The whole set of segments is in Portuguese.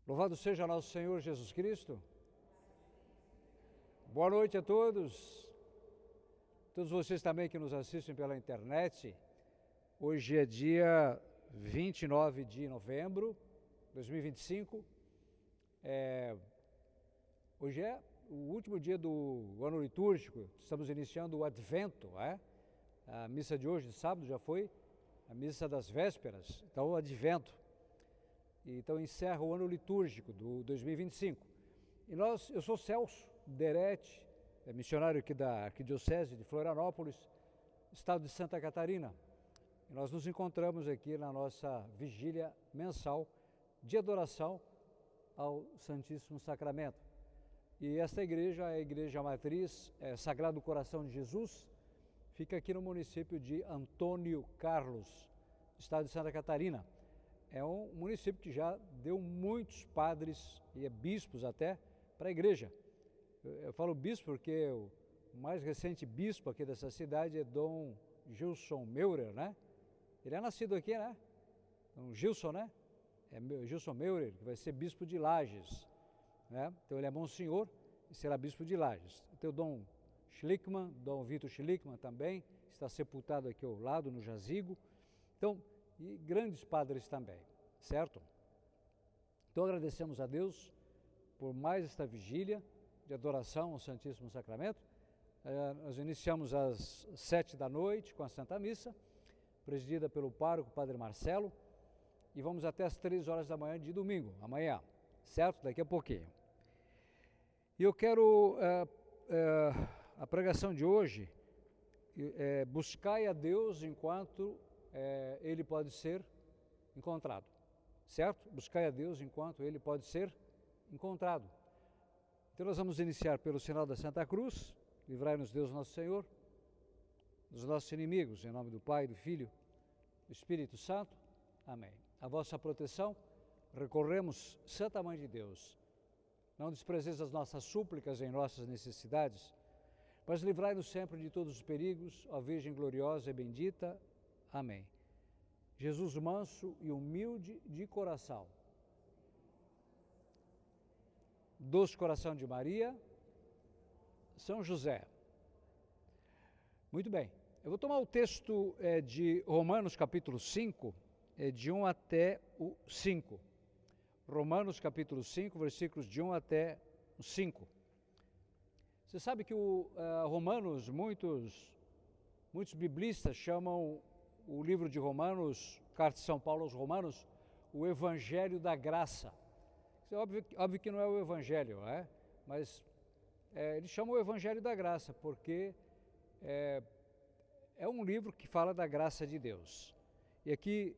Louvado seja nosso Senhor Jesus Cristo. Boa noite a todos. Todos vocês também que nos assistem pela internet. Hoje é dia 29 de novembro de 2025. Hoje é o último dia do ano litúrgico. Estamos iniciando o Advento, A missa de hoje, de sábado, já foi a missa das vésperas. Então, o Advento. Então, encerra o ano litúrgico do 2025. E eu sou Celso Deretti, missionário aqui da Arquidiocese de Florianópolis, estado de Santa Catarina. E nós nos encontramos aqui na nossa vigília mensal de adoração ao Santíssimo Sacramento. E esta igreja é a igreja matriz Sagrado Coração de Jesus, fica aqui no município de Antônio Carlos, estado de Santa Catarina. É um município que já deu muitos padres e bispos até para a igreja. Eu falo bispo porque o mais recente bispo aqui dessa cidade é Dom Gilson Meurer, Ele é nascido aqui, Então, Gilson, É Gilson Meurer, que vai ser bispo de Lages, Então ele é monsenhor e será bispo de Lages. Tem o Dom Schlickmann, Dom Vitor Schlickmann também, está sepultado aqui ao lado, no jazigo. Então, e grandes padres também, certo? Então agradecemos a Deus por mais esta vigília de adoração ao Santíssimo Sacramento. Nós iniciamos às 7 da noite com a Santa Missa, presidida pelo pároco Padre Marcelo, e vamos até às 3 horas da manhã de domingo, amanhã, certo? Daqui a pouquinho. E eu quero, a pregação de hoje, buscai a Deus enquanto Ele pode ser encontrado, certo? Buscai a Deus enquanto Ele pode ser encontrado. Então nós vamos iniciar pelo sinal da Santa Cruz, livrai-nos Deus nosso Senhor, dos nossos inimigos, em nome do Pai, do Filho, do Espírito Santo. Amém. A vossa proteção recorremos, Santa Mãe de Deus. Não desprezeis as nossas súplicas em nossas necessidades, mas livrai-nos sempre de todos os perigos, ó Virgem gloriosa e bendita. Amém. Jesus manso e humilde de coração, doce coração de Maria, São José. Muito bem, eu vou tomar o texto de Romanos capítulo 5, de 1 até o 5. Romanos capítulo 5, versículos de 1 até o 5. Você sabe que Romanos, muitos biblistas chamam o livro de Romanos, carta de São Paulo aos Romanos, o Evangelho da Graça. É óbvio que não é o Evangelho, mas eles chamam o Evangelho da Graça, porque é um livro que fala da graça de Deus. E aqui,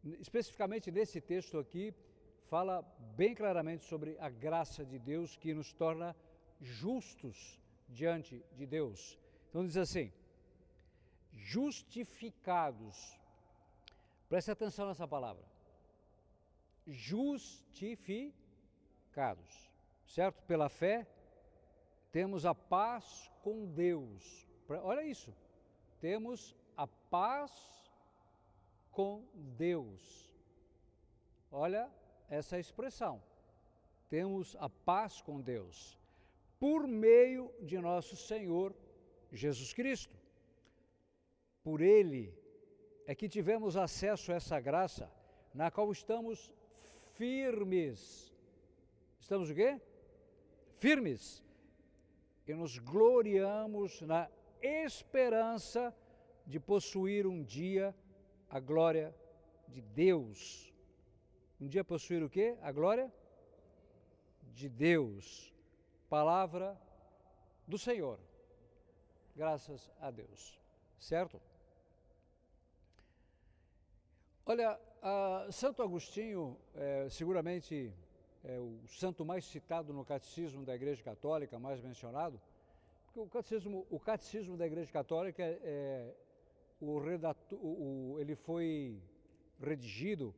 especificamente nesse texto aqui, fala bem claramente sobre a graça de Deus que nos torna justos diante de Deus. Então diz assim: justificados. Preste atenção nessa palavra. Justificados, certo? Pela fé, temos a paz com Deus. Olha isso. Temos a paz com Deus. Olha essa expressão. Temos a paz com Deus por meio de nosso Senhor Jesus Cristo. Por Ele é que tivemos acesso a essa graça, na qual estamos firmes. Estamos o quê? Firmes. E nos gloriamos na esperança de possuir um dia a glória de Deus. Um dia possuir o quê? A glória de Deus. Palavra do Senhor. Graças a Deus. Certo? Olha, Santo Agostinho, seguramente é o santo mais citado no catecismo da Igreja Católica, mais mencionado, porque o catecismo da Igreja Católica ele foi redigido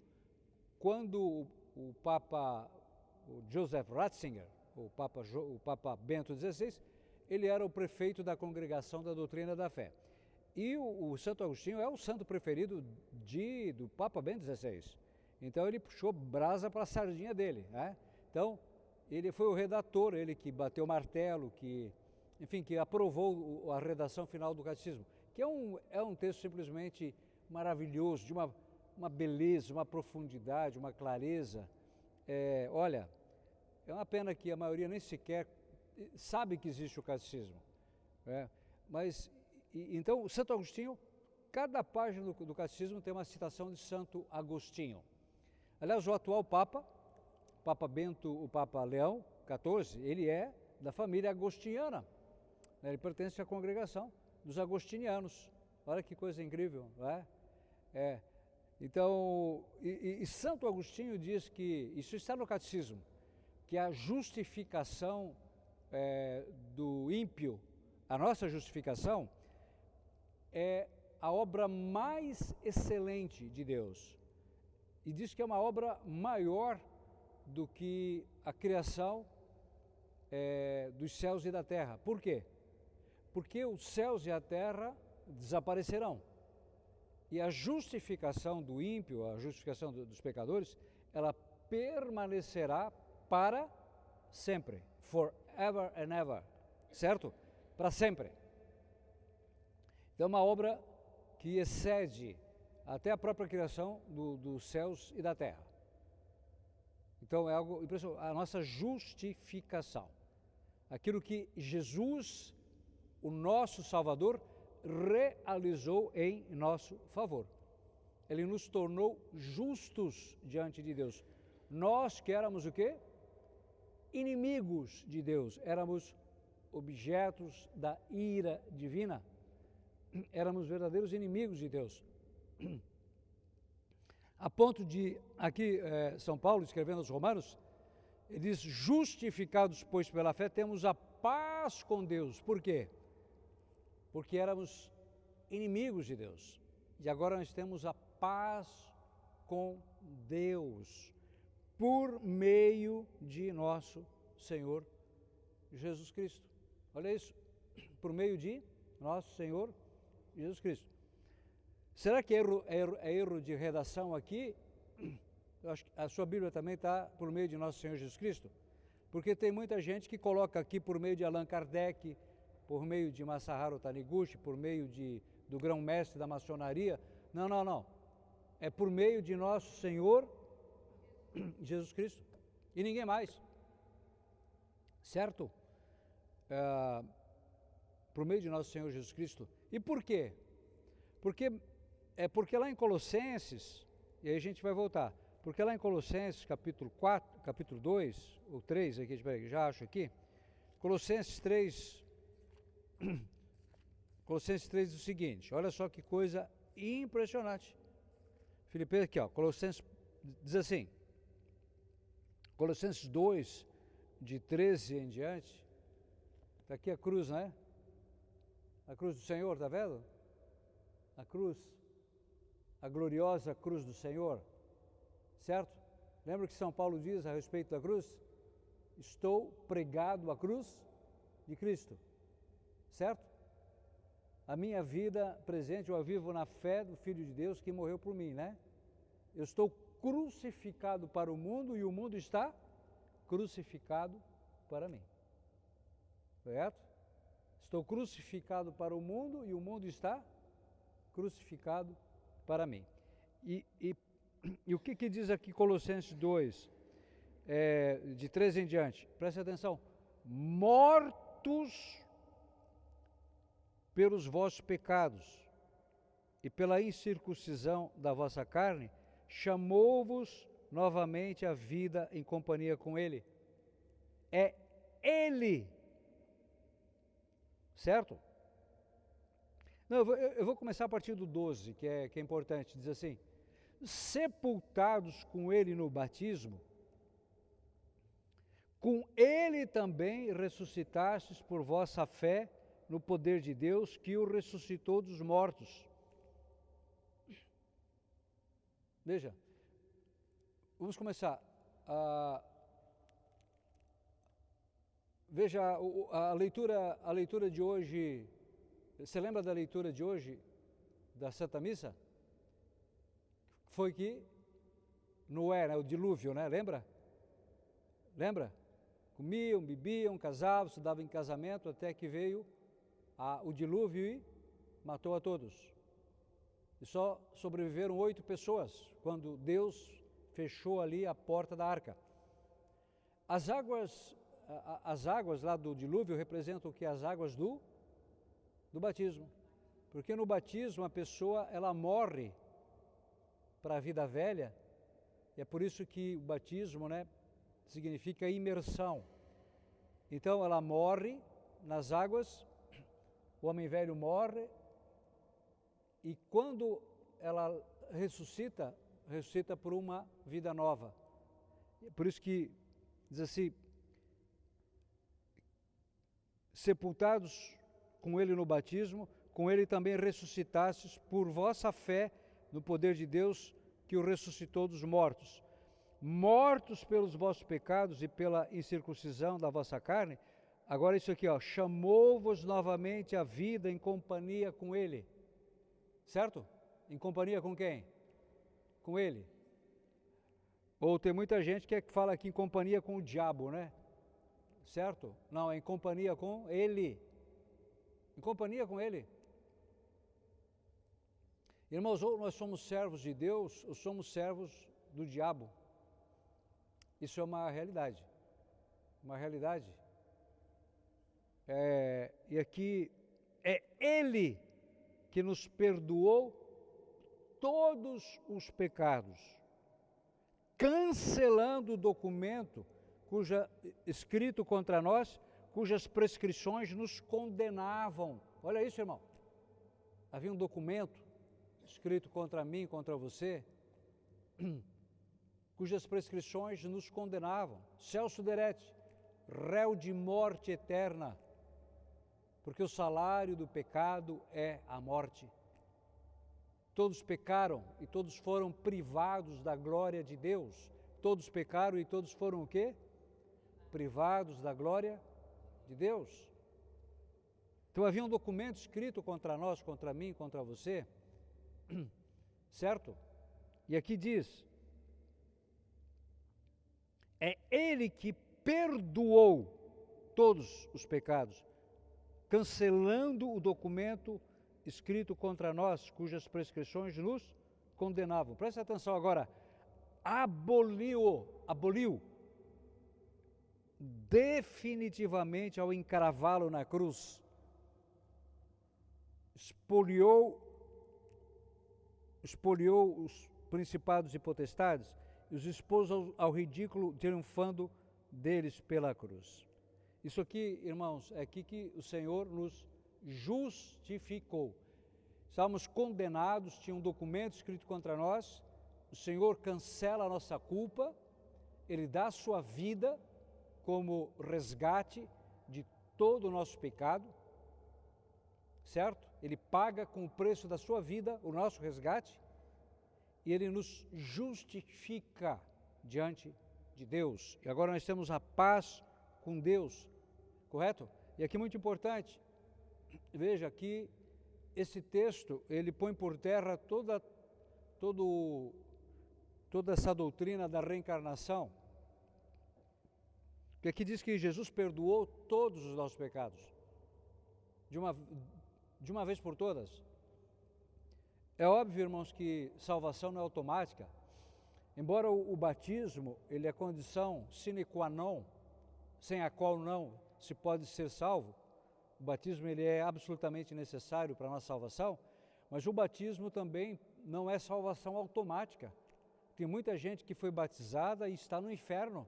quando o Papa Joseph Ratzinger, o Papa Bento XVI, ele era o prefeito da Congregação da Doutrina da Fé. E o Santo Agostinho é o santo preferido do Papa Bento XVI. Então ele puxou brasa para a sardinha dele, né? Então ele foi o redator, ele que bateu o martelo, que, enfim, que aprovou a redação final do catecismo, que é um texto simplesmente maravilhoso, de uma beleza, uma profundidade, uma clareza. Olha, é uma pena que a maioria nem sequer sabe que existe o catecismo, né? Mas, então, Santo Agostinho, cada página do catecismo tem uma citação de Santo Agostinho. Aliás, o atual Papa, o Papa Leão XIV, ele é da família agostiniana, né? Ele pertence à congregação dos agostinianos. Olha que coisa incrível, não é? Então, Santo Agostinho diz que, isso está no catecismo, que a justificação do ímpio, a nossa justificação, é a obra mais excelente de Deus. E diz que é uma obra maior do que a criação dos céus e da terra. Por quê? Porque os céus e a terra desaparecerão. E a justificação do ímpio, a justificação dos pecadores, ela permanecerá para sempre. Forever and ever. Certo? Para sempre. Então é uma obra que excede até a própria criação dos céus e da terra. Então é algo impressionante. A nossa justificação. Aquilo que Jesus, o nosso Salvador, realizou em nosso favor. Ele nos tornou justos diante de Deus. Nós que éramos o quê? Inimigos de Deus, éramos objetos da ira divina, éramos verdadeiros inimigos de Deus. A ponto de, aqui São Paulo, escrevendo aos Romanos, ele diz, justificados, pois, pela fé, temos a paz com Deus. Por quê? Porque éramos inimigos de Deus. E agora nós temos a paz com Deus, por meio de nosso Senhor Jesus Cristo. Olha isso, por meio de nosso Senhor Jesus Cristo. Será que é erro de redação aqui? Eu acho que a sua Bíblia também está por meio de nosso Senhor Jesus Cristo, porque tem muita gente que coloca aqui por meio de Allan Kardec, por meio de Masaharu Taniguchi, por meio do grão-mestre da maçonaria. Não, não, não. É por meio de nosso Senhor Jesus Cristo e ninguém mais. Certo? Por meio de nosso Senhor Jesus Cristo. E por quê? Porque lá em Colossenses, e aí a gente vai voltar, porque lá em Colossenses capítulo 4, capítulo 2, ou 3, aqui, já acho aqui, Colossenses 3 diz o seguinte, olha só que coisa impressionante. Filipenses aqui, ó, Colossenses diz assim, Colossenses 2, de 13 em diante, está aqui a cruz, né? A cruz do Senhor, está vendo? A cruz, a gloriosa cruz do Senhor, certo? Lembra que São Paulo diz a respeito da cruz? Estou pregado à cruz de Cristo, certo? A minha vida presente eu a vivo na fé do Filho de Deus que morreu por mim, né? Eu estou crucificado para o mundo e o mundo está crucificado para mim, certo? Estou crucificado para o mundo e o mundo está crucificado para mim. E o que diz aqui Colossenses 2, de 13 em diante? Preste atenção. Mortos pelos vossos pecados e pela incircuncisão da vossa carne, chamou-vos novamente a vida em companhia com Ele. É Ele. Certo? Não, eu vou começar a partir do 12, que é importante. Diz assim, sepultados com Ele no batismo, com Ele também ressuscitastes por vossa fé no poder de Deus que o ressuscitou dos mortos. Veja, vamos começar. Veja a leitura de hoje. Você lembra da leitura de hoje da Santa Missa? Foi que Noé, né? O dilúvio, né? Lembra? Lembra? Comiam, bebiam, casavam, se davam em casamento, até que veio o dilúvio e matou a todos. E só sobreviveram 8 pessoas, quando Deus fechou ali a porta da arca. As águas lá do dilúvio representam o que? As águas do batismo. Porque no batismo a pessoa, ela morre para a vida velha, e é por isso que o batismo, né, significa imersão. Então ela morre nas águas, o homem velho morre, e quando ela ressuscita por uma vida nova. É por isso que diz assim: sepultados com ele no batismo, com ele também ressuscitastes por vossa fé no poder de Deus que o ressuscitou dos mortos. Mortos pelos vossos pecados e pela incircuncisão da vossa carne, agora isso aqui, ó, chamou-vos novamente à vida em companhia com ele. Certo? Em companhia com quem? Com ele. Ou tem muita gente que fala aqui em companhia com o diabo, né? Certo? Não, é em companhia com ele. Em companhia com ele. Irmãos, ou nós somos servos de Deus, ou somos servos do diabo. Isso é uma realidade. Uma realidade. E aqui é ele que nos perdoou todos os pecados, cancelando o documento escrito contra nós, cujas prescrições nos condenavam. Olha isso, irmão. Havia um documento escrito contra mim, contra você, cujas prescrições nos condenavam. Celso Derete, réu de morte eterna, porque o salário do pecado é a morte. Todos pecaram e todos foram privados da glória de Deus. Todos pecaram e todos foram o quê? Privados da glória de Deus. Então havia um documento escrito contra nós, contra mim, contra você, certo? E aqui diz: é ele que perdoou todos os pecados, cancelando o documento escrito contra nós, cujas prescrições nos condenavam. Presta atenção agora. Aboliu definitivamente ao encravá-lo na cruz. Expoliou os principados e potestades e os expôs ao ridículo, triunfando deles pela cruz. Isso aqui, irmãos, é aqui que o Senhor nos justificou. Estávamos condenados, tinha um documento escrito contra nós, o Senhor cancela a nossa culpa, Ele dá a sua vida como resgate de todo o nosso pecado, certo? Ele paga com o preço da sua vida o nosso resgate e Ele nos justifica diante de Deus. E agora nós temos a paz com Deus, correto? E aqui muito importante, veja aqui, esse texto, ele põe por terra toda essa doutrina da reencarnação. Porque aqui diz que Jesus perdoou todos os nossos pecados, de uma vez por todas. É óbvio, irmãos, que salvação não é automática. Embora o batismo, ele é condição sine qua non, sem a qual não se pode ser salvo. O batismo ele é absolutamente necessário para a nossa salvação, mas o batismo também não é salvação automática. Tem muita gente que foi batizada e está no inferno,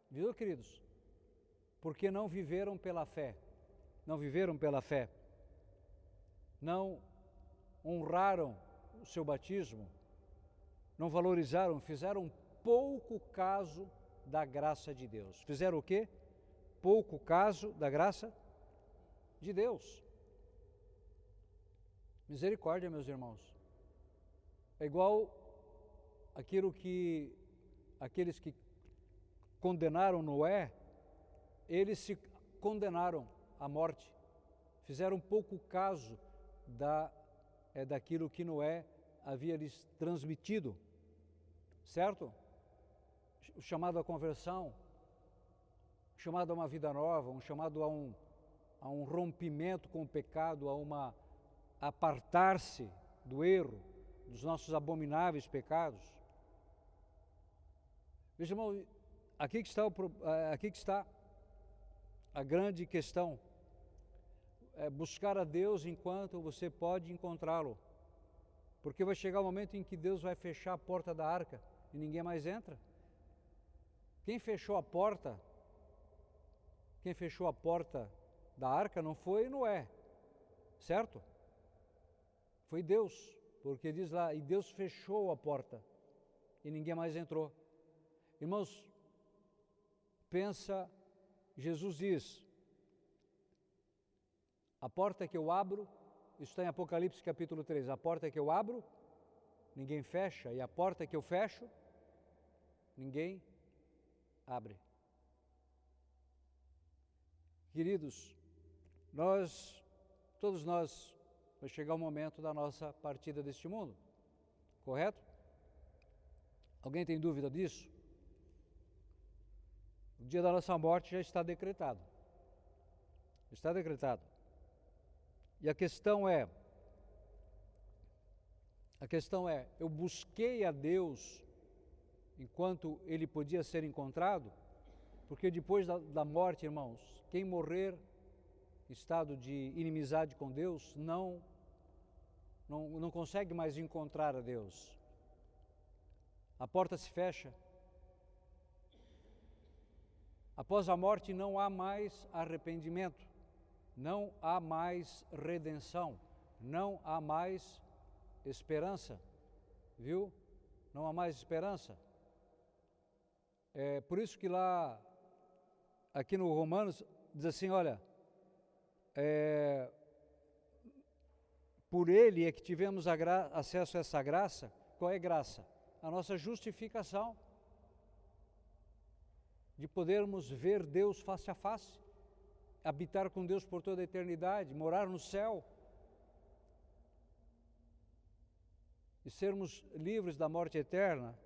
viu, queridos? Porque não viveram pela fé, não viveram pela fé, não honraram o seu batismo, não valorizaram, fizeram pouco caso da graça de Deus. Fizeram o quê? Pouco caso da graça de Deus. Misericórdia, meus irmãos. É igual aqueles que condenaram Noé, eles se condenaram à morte. Fizeram pouco caso daquilo que Noé havia lhes transmitido. certo? O chamado à conversão, o chamado a uma vida nova, um chamado a um rompimento com o pecado, a apartar-se do erro, dos nossos abomináveis pecados. Veja, irmão, aqui que está a grande questão. É buscar a Deus enquanto você pode encontrá-lo. Porque vai chegar o momento em que Deus vai fechar a porta da arca e ninguém mais entra. Quem fechou a porta da arca não foi Noé, certo? Foi Deus, porque diz lá, e Deus fechou a porta e ninguém mais entrou. Irmãos, pensa, Jesus diz, a porta que eu abro, isso está em Apocalipse capítulo 3, a porta que eu abro, ninguém fecha, e a porta que eu fecho, ninguém abre. Queridos, todos nós, vai chegar o momento da nossa partida deste mundo, correto? Alguém tem dúvida disso? O dia da nossa morte já está decretado. Está decretado. E a questão é, eu busquei a Deus enquanto Ele podia ser encontrado, porque depois da morte, irmãos, quem morrer em estado de inimizade com Deus, não consegue mais encontrar a Deus. A porta se fecha. Após a morte não há mais arrependimento, não há mais redenção, não há mais esperança, viu? Não há mais esperança. É por isso que lá, aqui no Romanos, diz assim, olha, por Ele é que tivemos acesso a essa graça. Qual é graça? A nossa justificação, de podermos ver Deus face a face, habitar com Deus por toda a eternidade, morar no céu e sermos livres da morte eterna,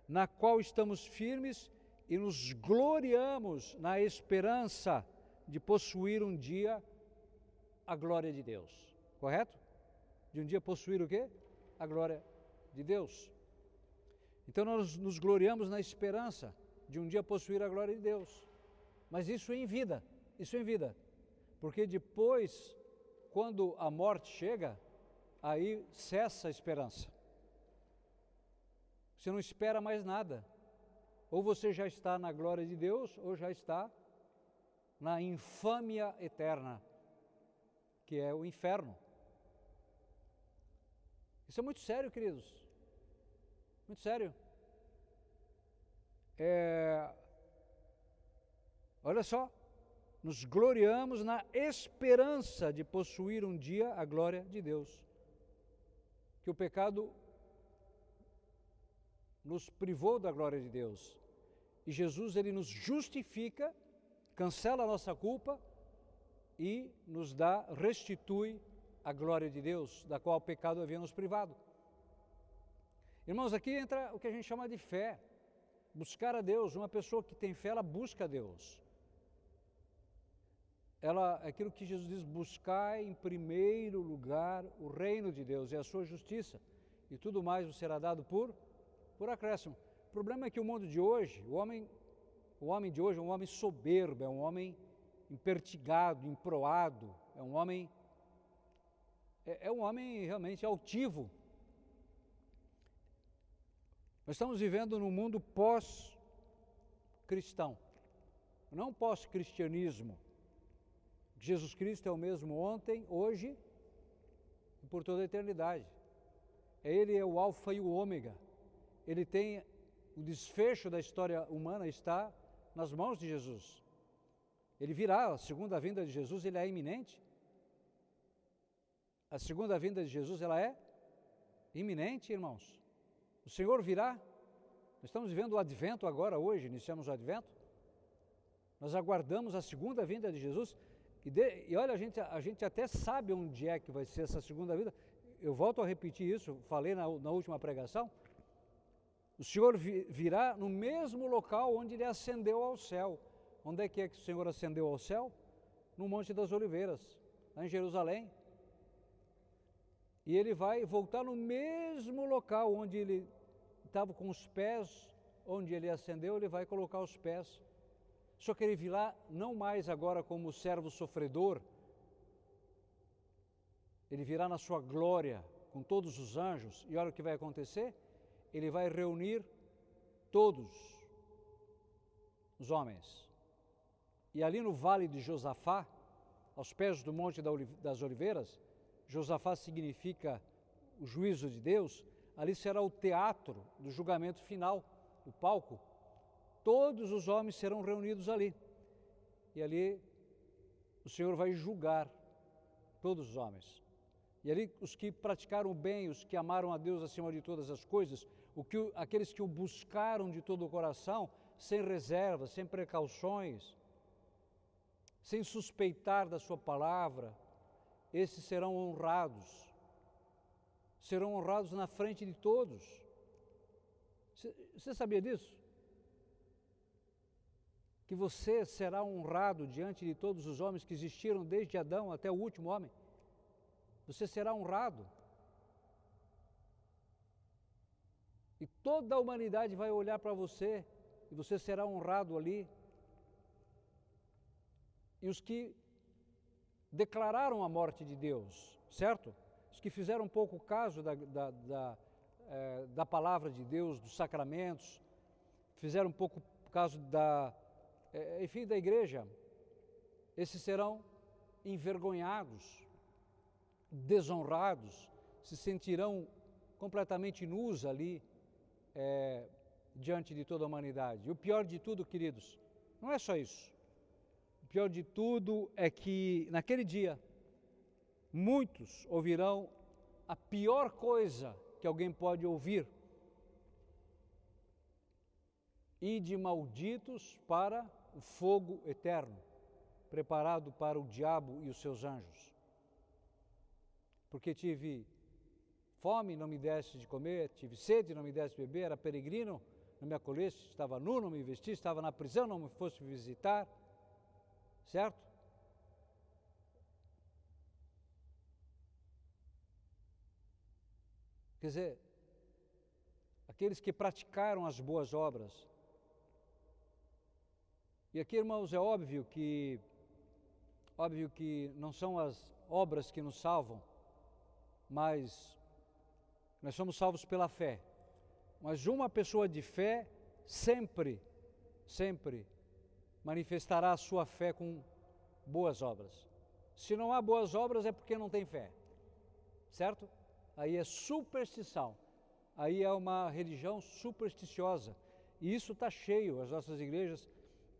na qual estamos firmes e nos gloriamos na esperança de possuir um dia a glória de Deus, correto? De um dia possuir o quê? A glória de Deus. Então nós nos gloriamos na esperança de um dia possuir a glória de Deus, mas isso em vida, porque depois, quando a morte chega, aí cessa a esperança. Você não espera mais nada, ou você já está na glória de Deus, ou já está na infâmia eterna, que é o inferno. Isso é muito sério, queridos, muito sério. Olha só, nos gloriamos na esperança de possuir um dia a glória de Deus, que o pecado nos privou da glória de Deus, e Jesus, Ele nos justifica, cancela a nossa culpa e nos restitui a glória de Deus, da qual o pecado havia nos privado. Irmãos, aqui entra o que a gente chama de fé, buscar a Deus. Uma pessoa que tem fé, ela busca a Deus. Aquilo que Jesus diz, buscar em primeiro lugar o reino de Deus e a sua justiça, e tudo mais vos será dado por acréscimo. O problema é que o mundo de hoje, o homem de hoje é um homem soberbo, é um homem impertigado, emproado, é um homem realmente altivo. Nós estamos vivendo num mundo pós-cristão, não pós-cristianismo. Jesus Cristo é o mesmo ontem, hoje e por toda a eternidade. Ele é o alfa e o ômega. Ele tem o desfecho da história humana, está nas mãos de Jesus. Ele virá, a segunda vinda de Jesus, ele é iminente. A segunda vinda de Jesus, ela é iminente, irmãos. O Senhor virá. Nós estamos vivendo o advento agora, hoje, iniciamos o advento. Nós aguardamos a segunda vinda de Jesus. E olha, a gente até sabe onde é que vai ser essa segunda vinda. Eu volto a repetir isso, falei na última pregação. O Senhor virá no mesmo local onde ele ascendeu ao céu. Onde é que o Senhor ascendeu ao céu? No Monte das Oliveiras, lá em Jerusalém. E ele vai voltar no mesmo local onde ele estava com os pés, onde ele ascendeu, ele vai colocar os pés. Só que ele virá não mais agora como servo sofredor, ele virá na sua glória com todos os anjos, e olha o que vai acontecer, ele vai reunir todos os homens. E ali no vale de Josafá, aos pés do Monte das Oliveiras, Josafá significa o juízo de Deus, ali será o teatro do julgamento final, o palco. Todos os homens serão reunidos ali. E ali o Senhor vai julgar todos os homens. E ali os que praticaram o bem, os que amaram a Deus acima de todas as coisas, aqueles que o buscaram de todo o coração, sem reservas, sem precauções, sem suspeitar da sua palavra, esses serão honrados. Serão honrados na frente de todos. Você sabia disso? Que você será honrado diante de todos os homens que existiram desde Adão até o último homem. Você será honrado. E toda a humanidade vai olhar para você e você será honrado ali. E os que declararam a morte de Deus, certo? Os que fizeram pouco caso da palavra de Deus, dos sacramentos, fizeram pouco caso da igreja, esses serão envergonhados, desonrados, se sentirão completamente nus ali, diante de toda a humanidade. E o pior de tudo, queridos, não é só isso. O pior de tudo é que naquele dia, muitos ouvirão a pior coisa que alguém pode ouvir: ide malditos para o fogo eterno, preparado para o diabo e os seus anjos. Porque tive fome, não me deste de comer, tive sede, não me deste de beber, era peregrino, não me acolheste, estava nu, não me vestiste, estava na prisão, não me foste visitar, certo? Quer dizer, aqueles que praticaram as boas obras. E aqui, irmãos, é óbvio que não são as obras que nos salvam, mas nós somos salvos pela fé. Mas uma pessoa de fé sempre manifestará a sua fé com boas obras. Se não há boas obras é porque não tem fé, certo? Aí é superstição, aí é uma religião supersticiosa. E isso está cheio, as nossas igrejas,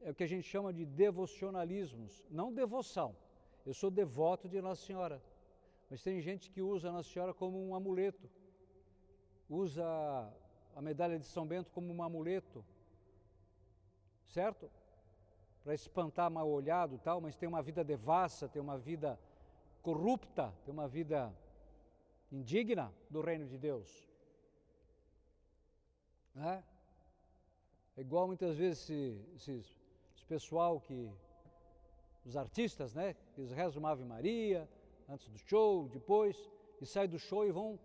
é o que a gente chama de devocionalismos, não devoção. Eu sou devoto de Nossa Senhora, mas tem gente que usa a Nossa Senhora como um amuleto, usa a medalha de São Bento como um amuleto, certo? Para espantar mal olhado e tal, mas tem uma vida devassa, tem uma vida corrupta, tem uma vida indigna do reino de Deus. É igual muitas vezes esse pessoal os artistas, né? Eles rezam uma Ave Maria antes do show, depois, e saem do show e vão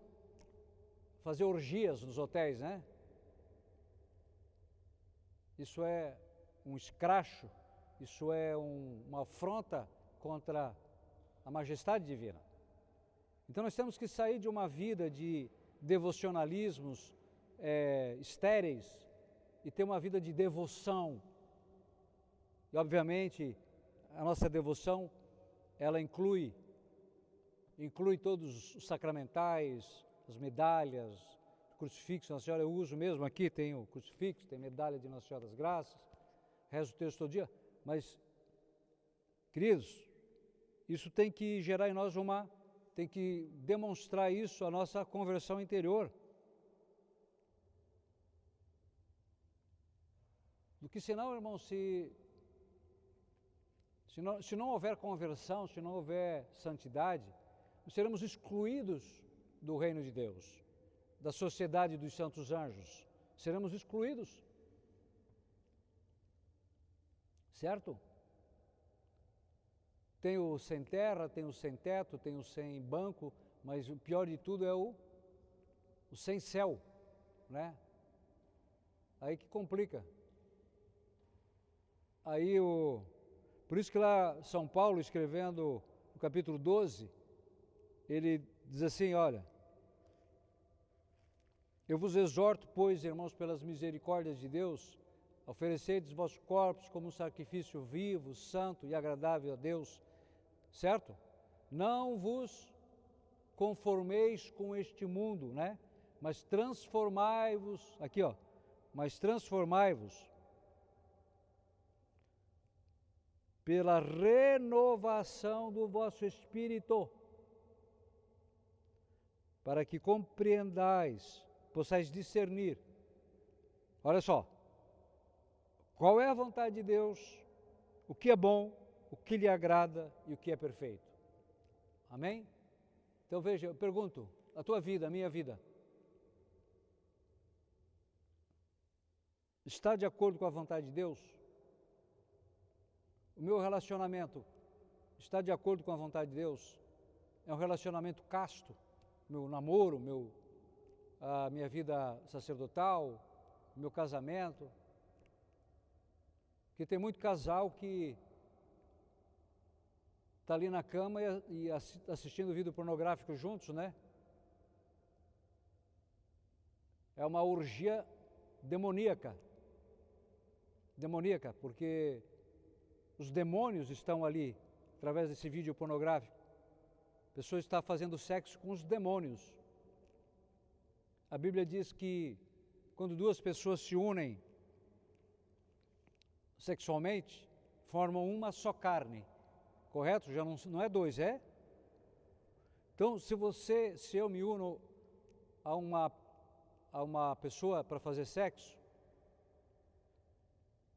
fazer orgias nos hotéis, né? Isso é um escracho, isso é uma afronta contra a majestade divina. Então nós temos que sair de uma vida de devocionalismos estéreis e ter uma vida de devoção. E obviamente a nossa devoção, ela inclui todos os sacramentais, as medalhas, o crucifixo. Nossa Senhora eu uso mesmo aqui, tem o crucifixo, tem medalha de Nossa Senhora das Graças, rezo o texto todo dia, mas, queridos, isso tem que gerar em nós tem que demonstrar isso, a nossa conversão interior. Do que senão, irmão, se não houver conversão, se não houver santidade, nós seremos excluídos do reino de Deus, da sociedade dos santos anjos, seremos excluídos. Certo? Tem o sem terra, tem o sem teto, tem o sem banco, mas o pior de tudo é o sem céu, né? Aí que complica. Por isso que lá São Paulo, escrevendo no capítulo 12, ele diz assim, olha, eu vos exorto, pois, irmãos, pelas misericórdias de Deus, ofereceis vossos corpos como um sacrifício vivo, santo e agradável a Deus, certo? Não vos conformeis com este mundo, né? Mas transformai-vos, aqui ó, mas transformai-vos pela renovação do vosso espírito, para que compreendais, possais discernir. Olha só, qual é a vontade de Deus, o que é bom, o que lhe agrada e o que é perfeito. Amém? Então veja, eu pergunto, a tua vida, a minha vida, está de acordo com a vontade de Deus? O meu relacionamento está de acordo com a vontade de Deus? É um relacionamento casto? Meu namoro, a minha vida sacerdotal, meu casamento? Porque tem muito casal que está ali na cama e assistindo vídeo pornográfico juntos, né? É uma orgia demoníaca. Demoníaca, porque os demônios estão ali, através desse vídeo pornográfico. A pessoa está fazendo sexo com os demônios. A Bíblia diz que quando duas pessoas se unem sexualmente, formam uma só carne. Correto? Já não é dois, é? Então, se eu me uno a uma pessoa para fazer sexo,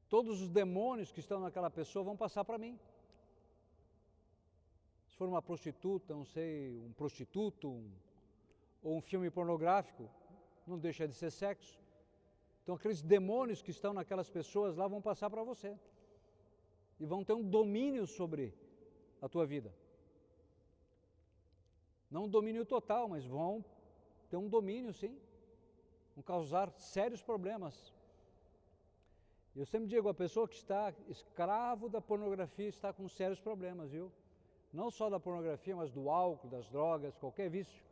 todos os demônios que estão naquela pessoa vão passar para mim. Se for uma prostituta, não sei, um prostituto, ou um filme pornográfico, não deixa de ser sexo. Então aqueles demônios que estão naquelas pessoas lá vão passar para você. E vão ter um domínio sobre a tua vida. Não um domínio total, mas vão ter um domínio, sim. Vão causar sérios problemas. Eu sempre digo, a pessoa que está escravo da pornografia está com sérios problemas, viu? Não só da pornografia, mas do álcool, das drogas, qualquer vício.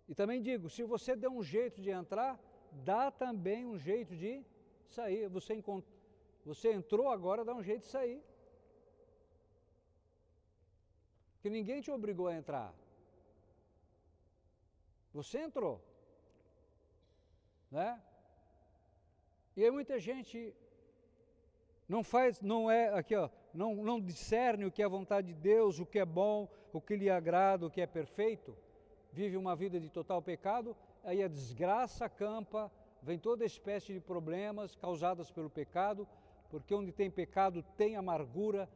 E também digo, se você der um jeito de entrar, dá também um jeito de sair. Você entrou agora, dá um jeito de sair. Porque ninguém te obrigou a entrar. Você entrou. Né? E aí muita gente não discerne o que é a vontade de Deus, o que é bom, o que lhe agrada, o que é perfeito, vive uma vida de total pecado, aí a desgraça acampa, vem toda espécie de problemas causadas pelo pecado, porque onde tem pecado tem amargura,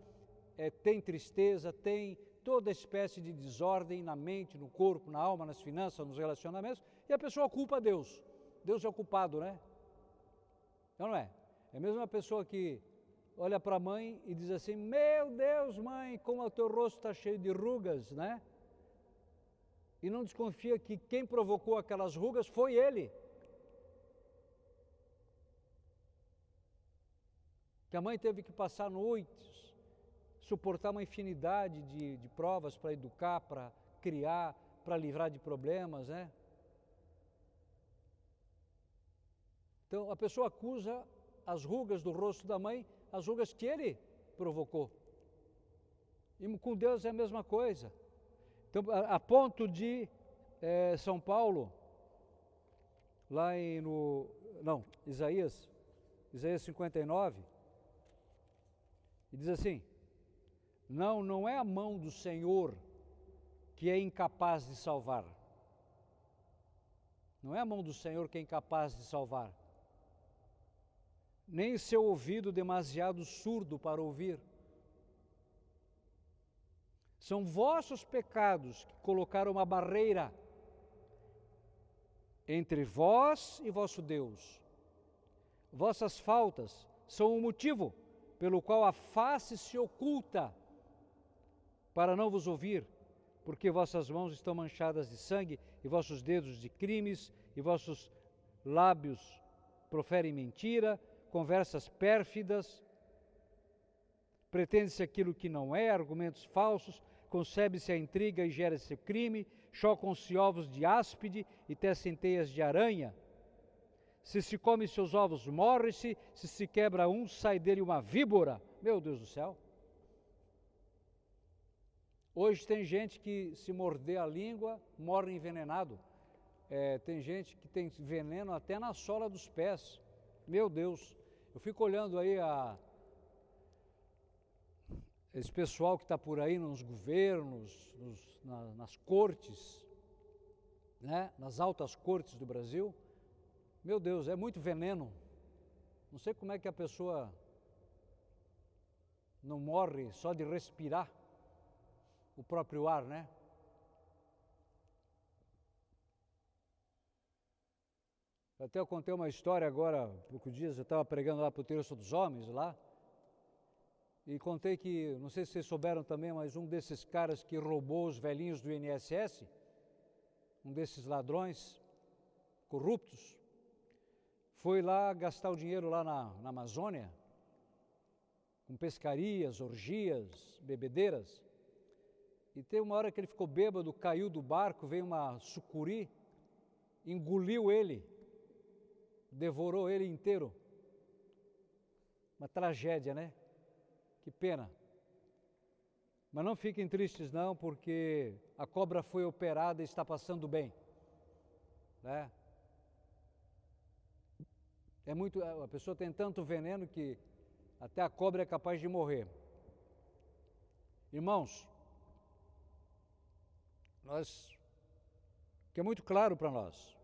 tem tristeza, tem toda espécie de desordem na mente, no corpo, na alma, nas finanças, nos relacionamentos, e a pessoa culpa Deus. Deus é o culpado, né? Não é? É mesmo uma pessoa que olha para a mãe e diz assim, meu Deus, mãe, como o teu rosto está cheio de rugas, né? E não desconfia que quem provocou aquelas rugas foi ele. Que a mãe teve que passar noites, suportar uma infinidade de provas para educar, para criar, para livrar de problemas, né? Então, a pessoa acusa as rugas do rosto da mãe, as rugas que ele provocou. E com Deus é a mesma coisa. Então, a ponto de São Paulo, lá Isaías 59, e diz assim, não é a mão do Senhor que é incapaz de salvar. Não é a mão do Senhor que é incapaz de salvar. Nem o seu ouvido demasiado surdo para ouvir. São vossos pecados que colocaram uma barreira entre vós e vosso Deus, Vossas faltas são o motivo pelo qual a face se oculta para não vos ouvir, porque vossas mãos estão manchadas de sangue e vossos dedos de crimes e vossos lábios proferem mentira, conversas pérfidas, pretende-se aquilo que não é, argumentos falsos, concebe-se a intriga e gera-se o crime, chocam-se ovos de áspide e tecem teias de aranha. Se come seus ovos, morre-se, se quebra um, sai dele uma víbora. Meu Deus do céu! Hoje tem gente que se morder a língua, morre envenenado. Tem gente que tem veneno até na sola dos pés. Meu Deus! Eu fico olhando aí esse pessoal que está por aí nos governos, nas cortes, né? Nas altas cortes do Brasil. Meu Deus, é muito veneno. Não sei como é que a pessoa não morre só de respirar o próprio ar, né? Até eu contei uma história agora, há poucos dias, eu estava pregando lá para o Terço dos Homens, lá, e contei que, não sei se vocês souberam também, mas um desses caras que roubou os velhinhos do INSS, um desses ladrões corruptos, foi lá gastar o dinheiro lá na Amazônia, com pescarias, orgias, bebedeiras, e tem uma hora que ele ficou bêbado, caiu do barco, veio uma sucuri, engoliu ele, devorou ele inteiro. Uma tragédia, né? Que pena. Mas não fiquem tristes não, porque a cobra foi operada e está passando bem, né? A pessoa tem tanto veneno que até a cobra é capaz de morrer. Irmãos, que é muito claro para nós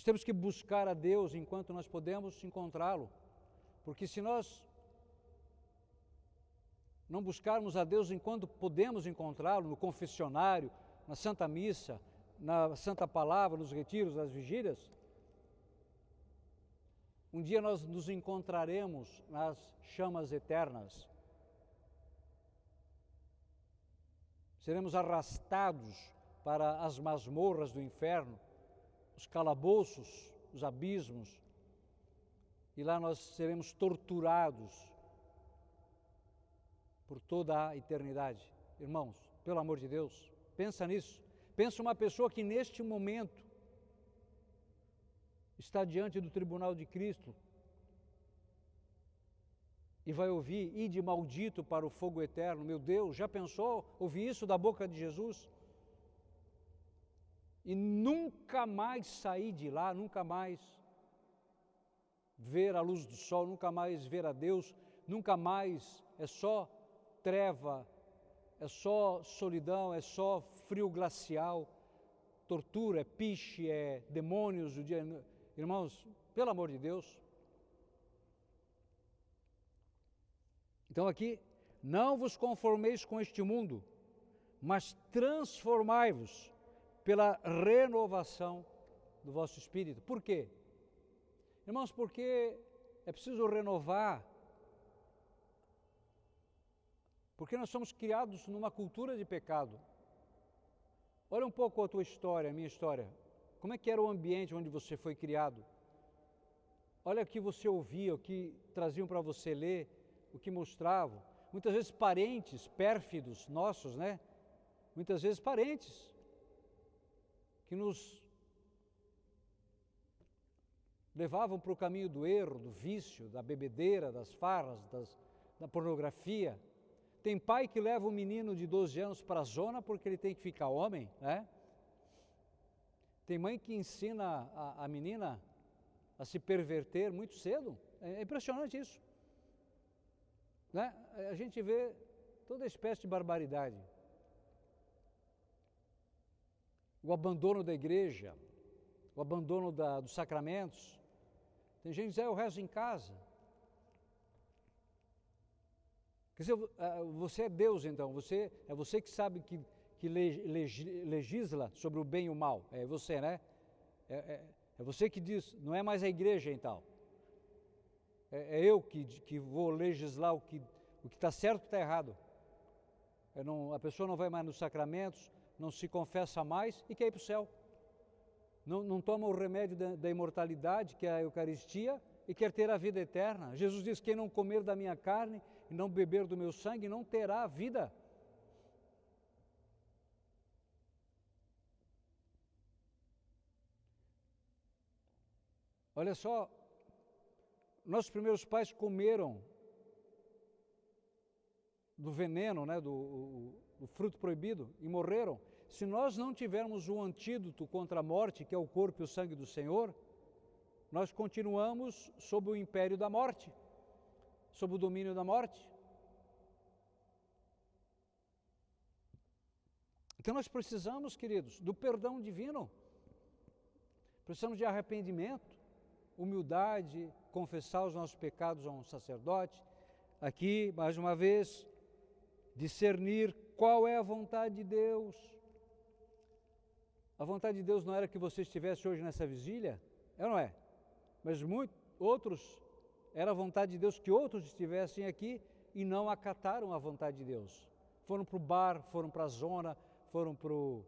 temos que buscar a Deus enquanto nós podemos encontrá-lo, porque se nós não buscarmos a Deus enquanto podemos encontrá-lo, no confessionário, na Santa Missa, na Santa Palavra, nos retiros, nas vigílias, um dia nós nos encontraremos nas chamas eternas. Seremos arrastados para as masmorras do inferno, os calabouços, os abismos, e lá nós seremos torturados por toda a eternidade. Irmãos, pelo amor de Deus, pensa nisso. Pensa uma pessoa que neste momento está diante do tribunal de Cristo e vai ouvir: ide maldito para o fogo eterno. Meu Deus, já pensou ouvir isso da boca de Jesus? E nunca mais sair de lá, nunca mais ver a luz do sol, nunca mais ver a Deus, nunca mais, é só treva, é só solidão, é só frio glacial, tortura, é piche, é demônios o dia. Irmãos, pelo amor de Deus. Então aqui, não vos conformeis com este mundo, mas transformai-vos pela renovação do vosso espírito. Por quê? Irmãos, porque é preciso renovar, porque nós somos criados numa cultura de pecado. Olha um pouco a tua história, a minha história. Como é que era o ambiente onde você foi criado? Olha o que você ouvia, o que traziam para você ler, o que mostravam. Muitas vezes parentes pérfidos nossos, né? Muitas vezes parentes que nos levavam para o caminho do erro, do vício, da bebedeira, das farras, da pornografia. Tem pai que leva um menino de 12 anos para a zona porque ele tem que ficar homem, né? Tem mãe que ensina a menina a se perverter muito cedo. É impressionante isso, né? A gente vê toda espécie de barbaridade. O abandono da igreja, o abandono dos sacramentos. Tem gente que diz: eu rezo em casa. Quer dizer, você é Deus então, é você que sabe que legisla sobre o bem e o mal, é você, né? É você que diz, não é mais a igreja então. É eu que vou legislar o que está certo e o que está errado. A pessoa não vai mais nos sacramentos, não se confessa mais e quer ir para o céu. Não toma o remédio da imortalidade, que é a Eucaristia, e quer ter a vida eterna. Jesus diz, quem não comer da minha carne e não beber do meu sangue, não terá vida. Olha só, nossos primeiros pais comeram do veneno, né, do fruto proibido, e morreram. Se nós não tivermos um antídoto contra a morte, que é o corpo e o sangue do Senhor, nós continuamos sob o império da morte, sob o domínio da morte. Então nós precisamos, queridos, do perdão divino. Precisamos de arrependimento, humildade, confessar os nossos pecados a um sacerdote. Aqui, mais uma vez, discernir qual é a vontade de Deus. A vontade de Deus não era que você estivesse hoje nessa vigília? É ou não é? Mas era a vontade de Deus que outros estivessem aqui e não acataram a vontade de Deus. Foram para o bar, foram para a zona, foram para o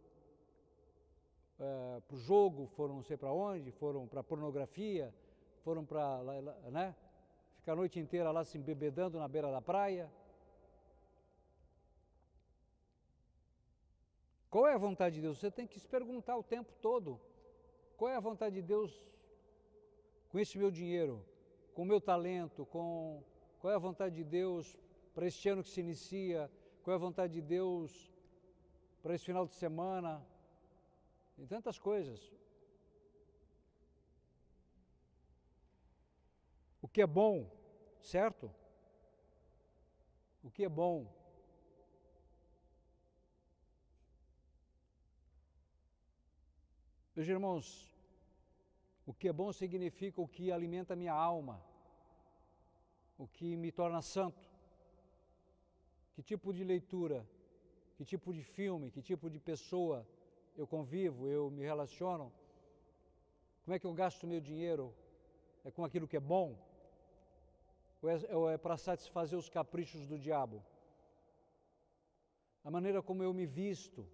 jogo, foram não sei para onde, foram para a pornografia, foram para, né? Ficar a noite inteira lá se embebedando na beira da praia. Qual é a vontade de Deus? Você tem que se perguntar o tempo todo. Qual é a vontade de Deus com esse meu dinheiro, com o meu talento, qual é a vontade de Deus para este ano que se inicia, qual é a vontade de Deus para esse final de semana, e tantas coisas. O que é bom, certo? O que é bom. Meus irmãos, o que é bom significa o que alimenta a minha alma, o que me torna santo. Que tipo de leitura, que tipo de filme, que tipo de pessoa eu convivo, eu me relaciono? Como é que eu gasto meu dinheiro? É com aquilo que é bom? Ou é para satisfazer os caprichos do diabo? A maneira como eu me visto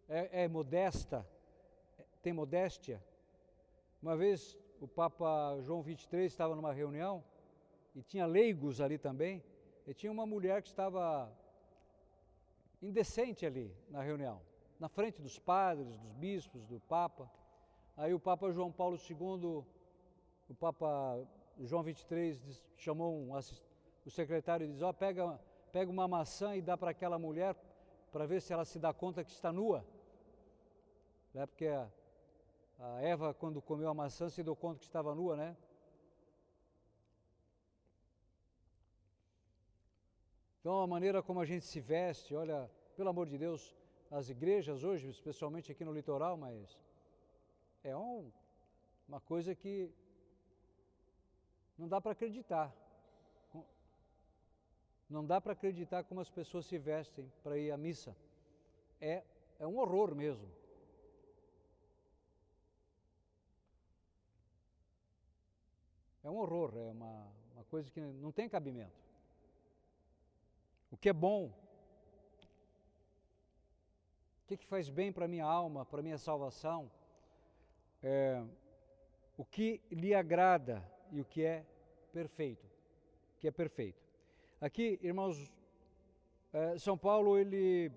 é modesta? Tem modéstia? Uma vez o Papa João XXIII estava numa reunião e tinha leigos ali também, e tinha uma mulher que estava indecente ali na reunião, na frente dos padres, dos bispos, do Papa. Aí o Papa João Paulo II, o Papa João XXIII chamou o secretário e diz, pega uma maçã e dá para aquela mulher para ver se ela se dá conta que está nua. Né? Porque a Eva, quando comeu a maçã, se deu conta que estava nua, né? Então, a maneira como a gente se veste, olha, pelo amor de Deus, as igrejas hoje, especialmente aqui no litoral, mas é uma coisa que não dá para acreditar. Não dá para acreditar como as pessoas se vestem para ir à missa. É um horror mesmo. É um horror, é uma coisa que não tem cabimento. O que é bom, o que faz bem para a minha alma, para a minha salvação, o que lhe agrada e o que é perfeito. O que é perfeito. Aqui, irmãos, São Paulo, ele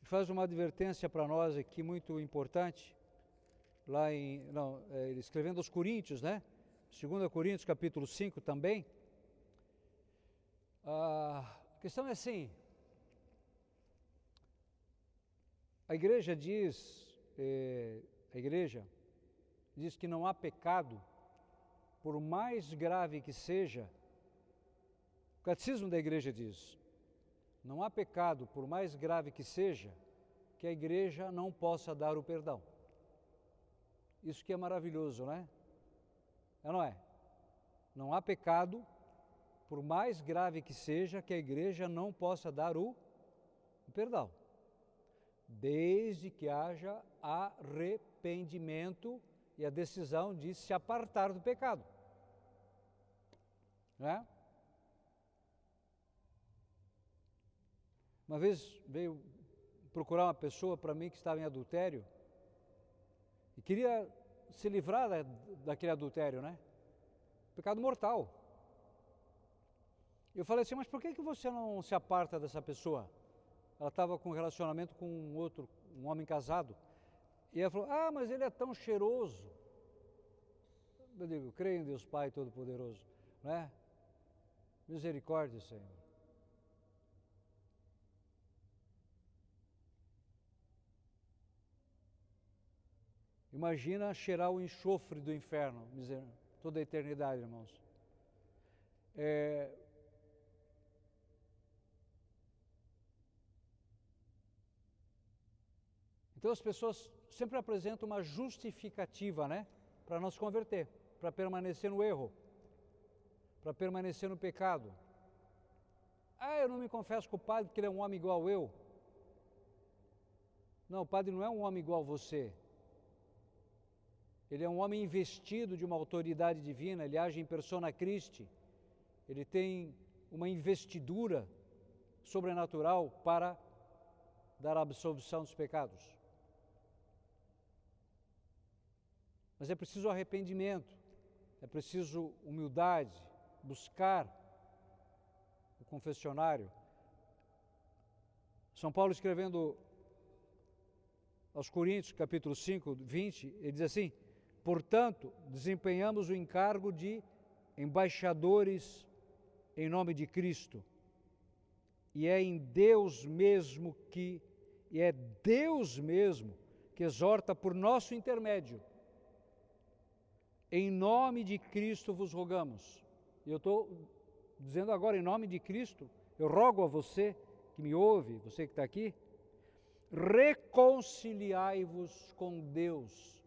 faz uma advertência para nós aqui muito importante, ele escrevendo aos Coríntios, né? 2 Coríntios, capítulo 5 também. A questão é assim, a igreja diz que não há pecado, por mais grave que seja. O catecismo da igreja diz, não há pecado, por mais grave que seja, que a igreja não possa dar o perdão. Isso que é maravilhoso, né? É ou não é? Não há pecado, por mais grave que seja, que a igreja não possa dar o perdão. desde que haja arrependimento e a decisão de se apartar do pecado. Né? Uma vez veio procurar uma pessoa para mim que estava em adultério e queria se livrar daquele adultério, né? Pecado mortal. Eu falei assim, mas por que você não se aparta dessa pessoa? Ela estava com um relacionamento com um homem casado. E ela falou, mas ele é tão cheiroso. Eu digo, creio em Deus Pai Todo-Poderoso, né? Misericórdia, Senhor. Imagina cheirar o enxofre do inferno, toda a eternidade, irmãos. Então as pessoas sempre apresentam uma justificativa, né? Para não se converter, para permanecer no erro, para permanecer no pecado. Eu não me confesso com o padre porque ele é um homem igual eu. Não, o padre não é um homem igual a você. Ele é um homem investido de uma autoridade divina, ele age em persona Christi, ele tem uma investidura sobrenatural para dar a absolvição dos pecados. Mas é preciso arrependimento, é preciso humildade, buscar o confessionário. São Paulo escrevendo aos Coríntios, capítulo 5, 20, ele diz assim, portanto, desempenhamos o encargo de embaixadores em nome de Cristo, e é Deus mesmo que exorta por nosso intermédio. Em nome de Cristo vos rogamos. E eu estou dizendo agora, em nome de Cristo, eu rogo a você que me ouve, você que está aqui, reconciliai-vos com Deus.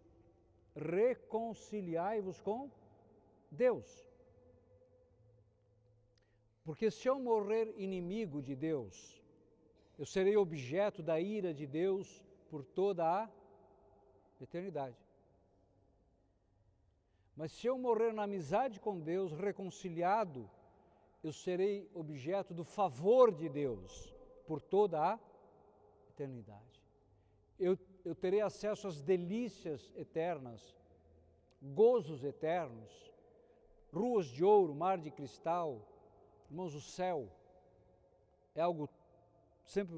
Reconciliai-vos com Deus. Porque se eu morrer inimigo de Deus, eu serei objeto da ira de Deus por toda a eternidade. Mas se eu morrer na amizade com Deus, reconciliado, eu serei objeto do favor de Deus por toda a eternidade. Eu terei acesso às delícias eternas, gozos eternos, ruas de ouro, mar de cristal. Irmãos, o céu é algo sempre,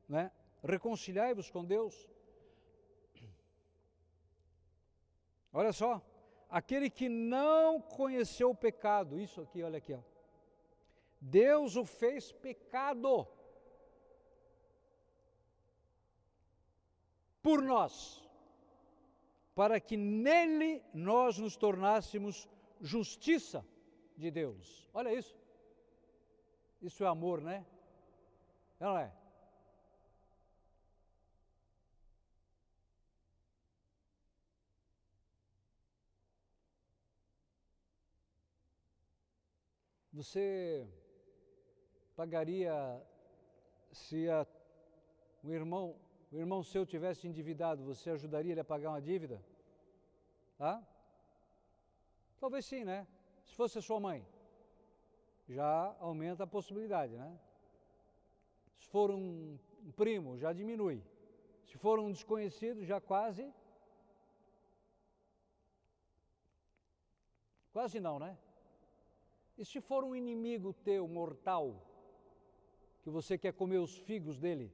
né? Reconciliai-vos com Deus. Olha só, aquele que não conheceu o pecado, isso aqui, olha aqui, ó. Deus o fez pecado por nós, para que nele nós nos tornássemos justiça de Deus. Olha isso. Isso é amor, né? Não é? Você pagaria se o irmão seu tivesse endividado, você ajudaria ele a pagar uma dívida? Talvez sim, né? Se fosse a sua mãe, já aumenta a possibilidade, né? Se for um primo, já diminui. Se for um desconhecido, já quase não, né? E se for um inimigo teu, mortal, que você quer comer os figos dele,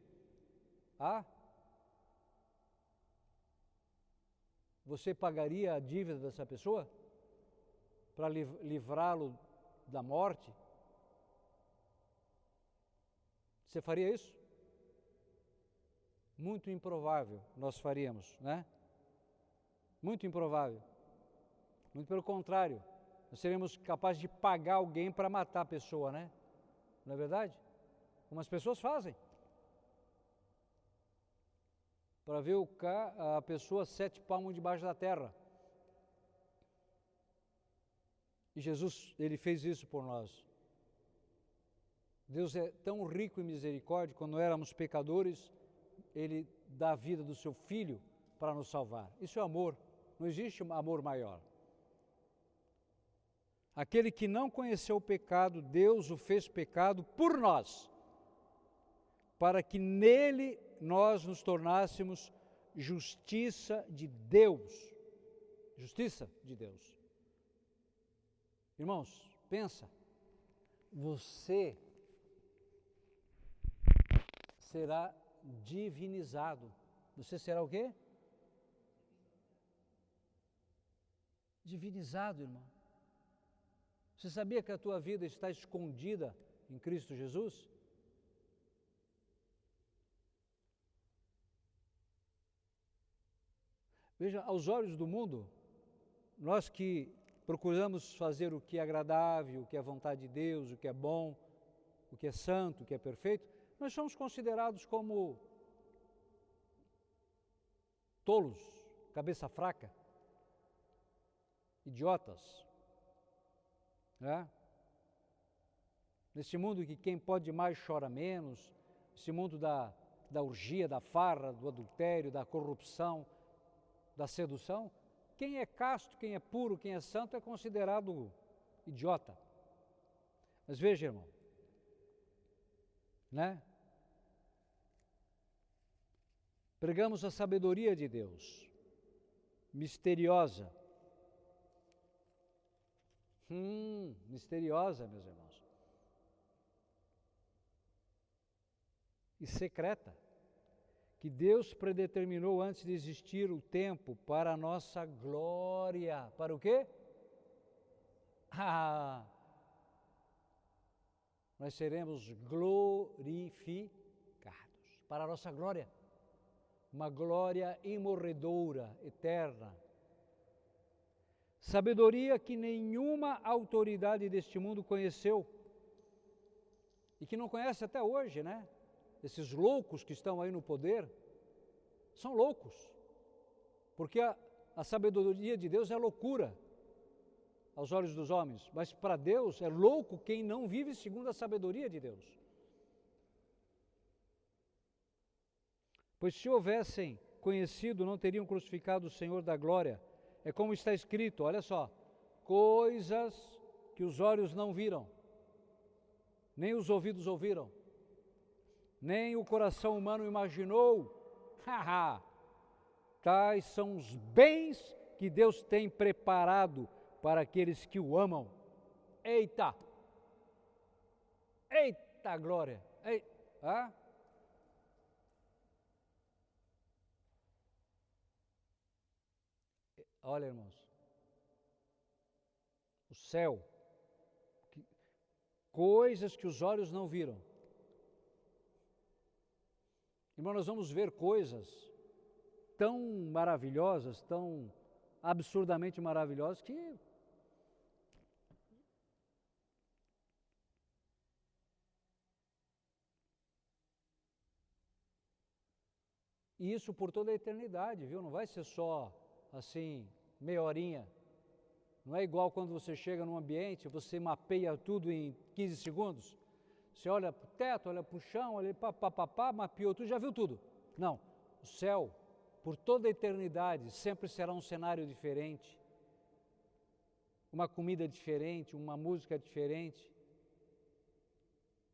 você pagaria a dívida dessa pessoa para livrá-lo da morte? Você faria isso? Muito improvável nós faríamos, né? Muito improvável. Muito pelo contrário, nós seríamos capazes de pagar alguém para matar a pessoa, né? Não é verdade? Como as pessoas fazem. Para ver a pessoa 7 palmos debaixo da terra. E Jesus, ele fez isso por nós. Deus é tão rico em misericórdia, quando éramos pecadores, ele dar a vida do seu Filho para nos salvar. Isso é amor, não existe amor maior. Aquele que não conheceu o pecado, Deus o fez pecado por nós, para que nele nós nos tornássemos justiça de Deus. Justiça de Deus. Irmãos, pensa, você será divinizado. Você será o quê? Divinizado, irmão. Você sabia que a tua vida está escondida em Cristo Jesus? Veja, aos olhos do mundo, nós que procuramos fazer o que é agradável, o que é vontade de Deus, o que é bom, o que é santo, o que é perfeito, nós somos considerados como tolos, cabeça fraca, idiotas. Né? Nesse mundo que quem pode mais chora menos, esse mundo da orgia, da farra, do adultério, da corrupção, da sedução, quem é casto, quem é puro, quem é santo é considerado idiota. Mas veja, irmão, né? Pregamos a sabedoria de Deus, misteriosa. Misteriosa, meus irmãos. E secreta, que Deus predeterminou antes de existir o tempo para a nossa glória. Para o quê? Nós seremos glorificados para a nossa glória. Uma glória imorredoura, eterna. Sabedoria que nenhuma autoridade deste mundo conheceu e que não conhece até hoje, né? Esses loucos que estão aí no poder são loucos, porque a sabedoria de Deus é loucura aos olhos dos homens, mas para Deus é louco quem não vive segundo a sabedoria de Deus. Pois se houvessem conhecido, não teriam crucificado o Senhor da glória. É como está escrito, olha só, coisas que os olhos não viram, nem os ouvidos ouviram, nem o coração humano imaginou. Tais são os bens que Deus tem preparado para aqueles que o amam. Eita! Eita glória! Olha, irmãos, o céu, coisas que os olhos não viram. Irmão, nós vamos ver coisas tão maravilhosas, tão absurdamente maravilhosas, que e isso por toda a eternidade, viu? Não vai ser só assim, meia horinha. Não é igual quando você chega num ambiente, você mapeia tudo em 15 segundos. Você olha para o teto, olha para o chão, olha mapeou tudo, já viu tudo. Não, o céu, por toda a eternidade, sempre será um cenário diferente, uma comida diferente, uma música diferente,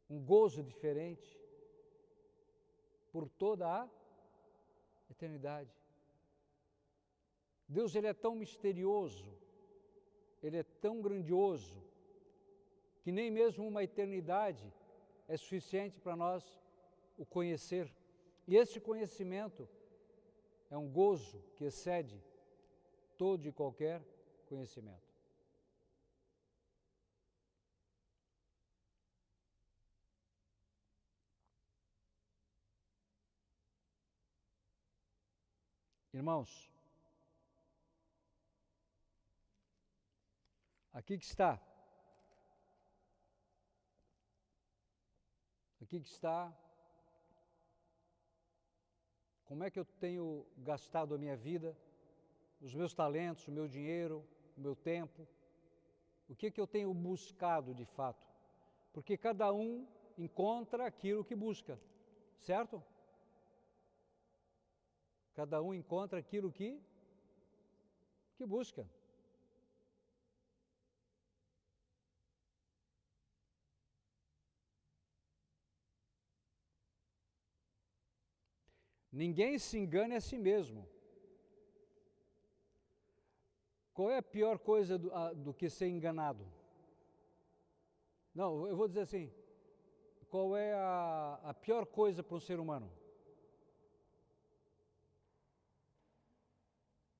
um gozo diferente, por toda a eternidade. Deus, ele é tão misterioso, ele é tão grandioso, que nem mesmo uma eternidade é suficiente para nós o conhecer. E esse conhecimento é um gozo que excede todo e qualquer conhecimento. Irmãos, aqui que está como é que eu tenho gastado a minha vida, os meus talentos, o meu dinheiro, o meu tempo, o que eu tenho buscado de fato, porque cada um encontra aquilo que busca, certo? Cada um encontra aquilo que busca. Ninguém se engane a si mesmo. Qual é a pior coisa do que ser enganado? Não, eu vou dizer assim, qual é a pior coisa para um ser humano?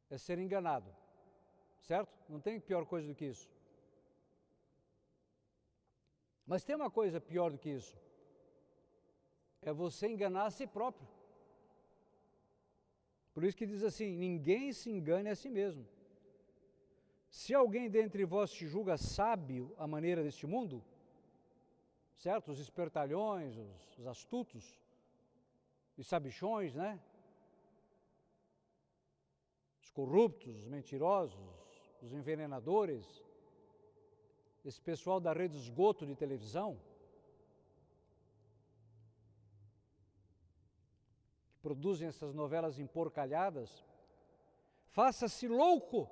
É ser enganado, certo? Não tem pior coisa do que isso. Mas tem uma coisa pior do que isso. É você enganar a si próprio. Por isso que diz assim, ninguém se engane a si mesmo. Se alguém dentre vós se julga sábio à maneira deste mundo, certo? Os espertalhões, os astutos, os sabichões, né? Os corruptos, os mentirosos, os envenenadores, esse pessoal da rede de esgoto de televisão, que produzem essas novelas emporcalhadas, faça-se louco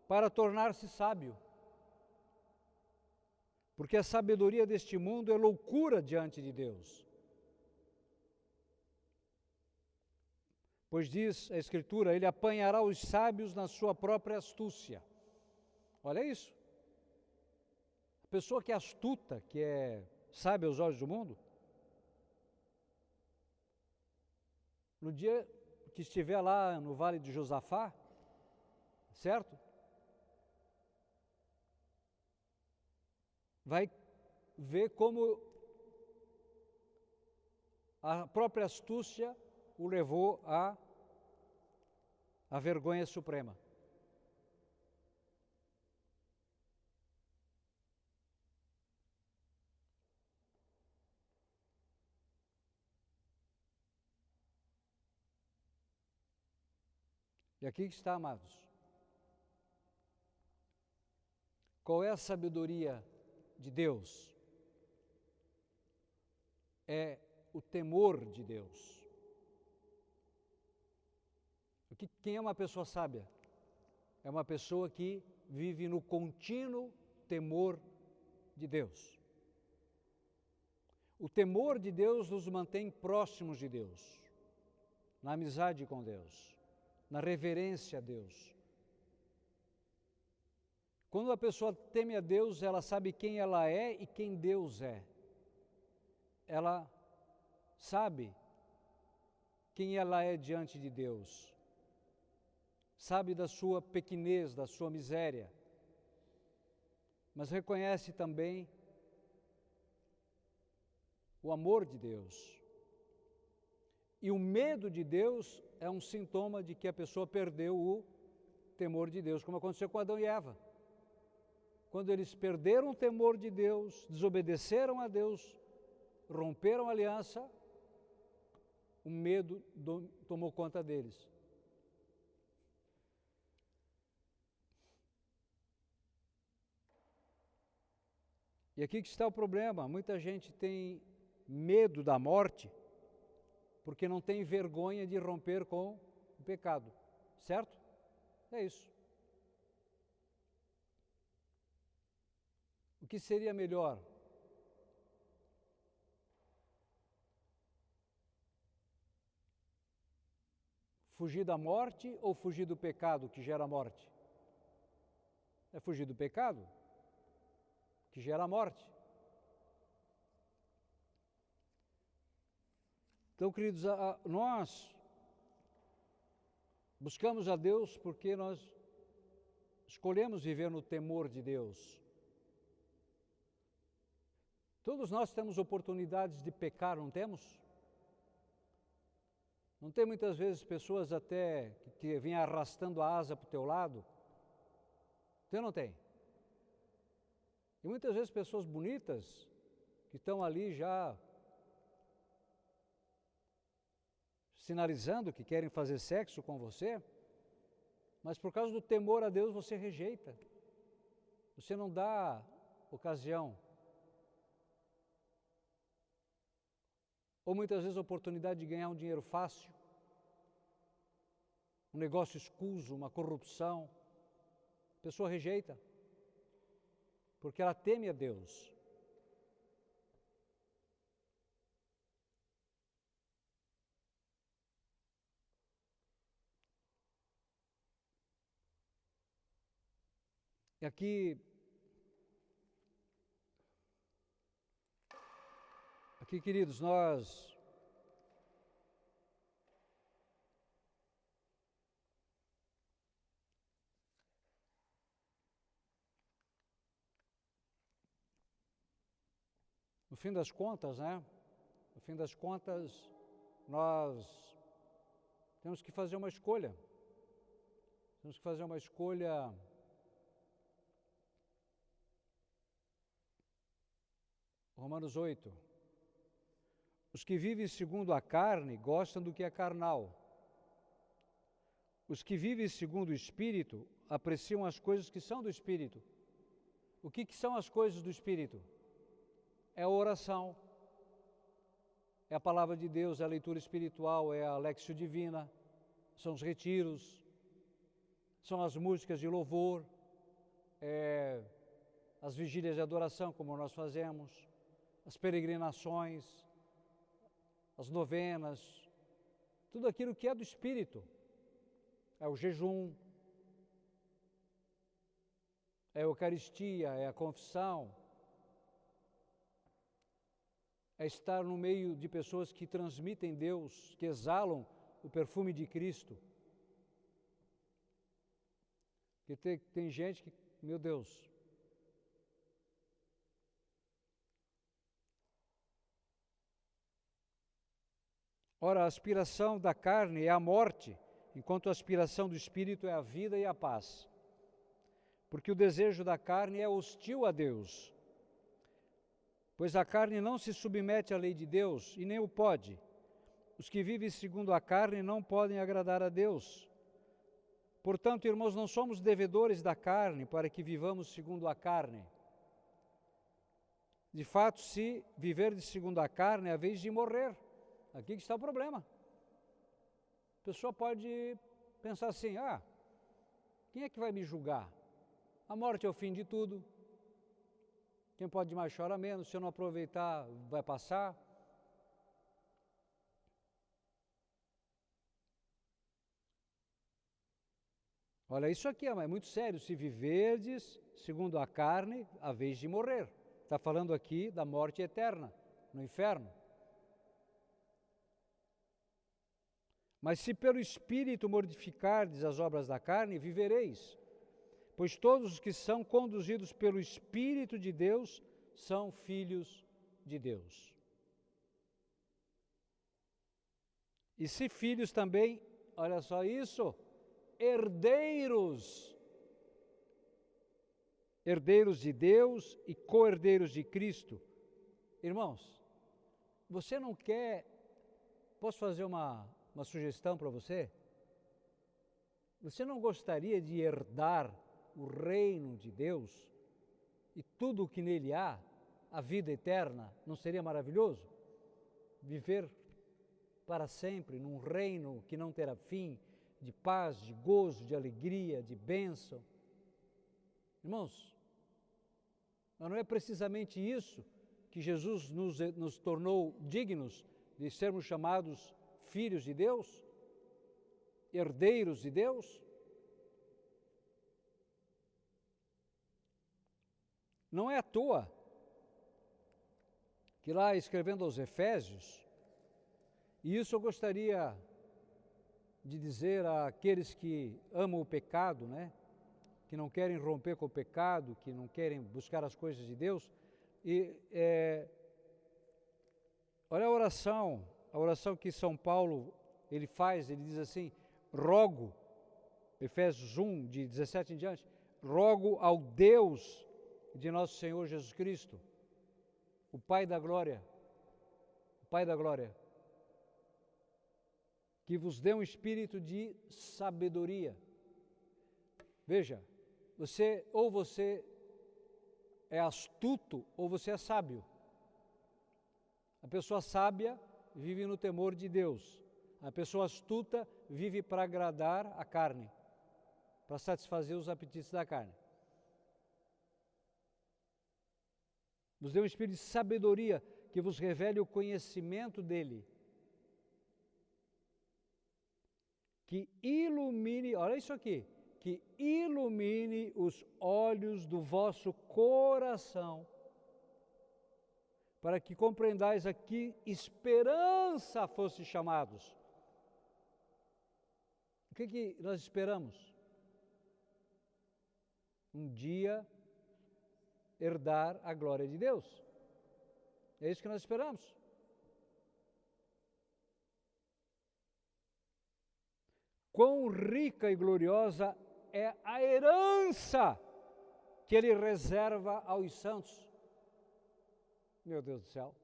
para tornar-se sábio. Porque a sabedoria deste mundo é loucura diante de Deus. Pois diz a Escritura, ele apanhará os sábios na sua própria astúcia. Olha isso. A pessoa que é astuta, que é sábia aos olhos do mundo, no dia que estiver lá no Vale de Josafá, certo? Vai ver como a própria astúcia o levou à vergonha suprema. E aqui está, amados. Qual é a sabedoria de Deus? É o temor de Deus. Quem é uma pessoa sábia? É uma pessoa que vive no contínuo temor de Deus. O temor de Deus nos mantém próximos de Deus, na amizade com Deus, na reverência a Deus. Quando a pessoa teme a Deus, ela sabe quem ela é e quem Deus é. Ela sabe quem ela é diante de Deus. Sabe da sua pequenez, da sua miséria. Mas reconhece também o amor de Deus. E o medo de Deus é um sintoma de que a pessoa perdeu o temor de Deus, como aconteceu com Adão e Eva. Quando eles perderam o temor de Deus, desobedeceram a Deus, romperam a aliança, o medo tomou conta deles. E aqui que está o problema, muita gente tem medo da morte, porque não tem vergonha de romper com o pecado, certo? É isso. O que seria melhor? Fugir da morte ou fugir do pecado que gera morte? É fugir do pecado que gera morte. Então, queridos, nós buscamos a Deus porque nós escolhemos viver no temor de Deus. Todos nós temos oportunidades de pecar, não temos? Não tem muitas vezes pessoas até que vêm arrastando a asa para o teu lado? Tem ou não tem? E muitas vezes pessoas bonitas que estão ali já sinalizando que querem fazer sexo com você, mas por causa do temor a Deus você rejeita. Você não dá ocasião. Ou muitas vezes a oportunidade de ganhar um dinheiro fácil. um negócio escuso, uma corrupção. A pessoa rejeita, porque ela teme a Deus. E aqui, queridos, nós no fim das contas, né? No fim das contas, nós temos que fazer uma escolha. Temos que fazer uma escolha Romanos 8. Os que vivem segundo a carne gostam do que é carnal. Os que vivem segundo o Espírito apreciam as coisas que são do Espírito. O que são as coisas do Espírito? É a oração, é a palavra de Deus, é a leitura espiritual, é a Lectio Divina, são os retiros, são as músicas de louvor, as vigílias de adoração, como nós fazemos, as peregrinações, as novenas, tudo aquilo que é do Espírito. É o jejum, é a Eucaristia, é a confissão, é estar no meio de pessoas que transmitem Deus, que exalam o perfume de Cristo. Porque tem gente que, meu Deus, ora, a aspiração da carne é a morte, enquanto a aspiração do Espírito é a vida e a paz. Porque o desejo da carne é hostil a Deus, pois a carne não se submete à lei de Deus e nem o pode. Os que vivem segundo a carne não podem agradar a Deus. Portanto, irmãos, não somos devedores da carne para que vivamos segundo a carne. De fato, se viver de segundo a carne, é a vez de morrer. Aqui que está o problema. A pessoa pode pensar assim, quem é que vai me julgar? A morte é o fim de tudo. Quem pode mais chora menos, se eu não aproveitar, vai passar. Olha, isso aqui é muito sério. Se viverdes segundo a carne, a vez de morrer. Está falando aqui da morte eterna, no inferno. Mas se pelo Espírito mortificardes as obras da carne, vivereis. Pois todos os que são conduzidos pelo Espírito de Deus são filhos de Deus. E se filhos também, olha só isso, herdeiros. Herdeiros de Deus e co-herdeiros de Cristo. Irmãos, você não quer, posso fazer uma sugestão para você? Você não gostaria de herdar o reino de Deus e tudo o que nele há, a vida eterna, não seria maravilhoso? Viver para sempre num reino que não terá fim, de paz, de gozo, de alegria, de bênção. Irmãos, mas não é precisamente isso que Jesus nos tornou dignos de sermos chamados filhos de Deus? Herdeiros de Deus? Não é à toa que lá escrevendo aos Efésios, e isso eu gostaria de dizer àqueles que amam o pecado, né? Que não querem romper com o pecado, que não querem buscar as coisas de Deus, olha a oração que São Paulo ele faz, ele diz assim, rogo, Efésios 1, de 17 em diante, rogo ao Deus de nosso Senhor Jesus Cristo, o Pai da glória, que vos dê um espírito de sabedoria. Veja, você é astuto ou você é sábio. A pessoa sábia vive no temor de Deus. A pessoa astuta vive para agradar a carne, para satisfazer os apetites da carne. Vos deu um espírito de sabedoria que vos revele o conhecimento dele, que ilumine, olha isso aqui, que ilumine os olhos do vosso coração, para que compreendais a que esperança fosse chamados. O que nós esperamos? Um dia herdar a glória de Deus. É isso que nós esperamos. Quão rica e gloriosa é a herança que Ele reserva aos santos. Meu Deus do céu.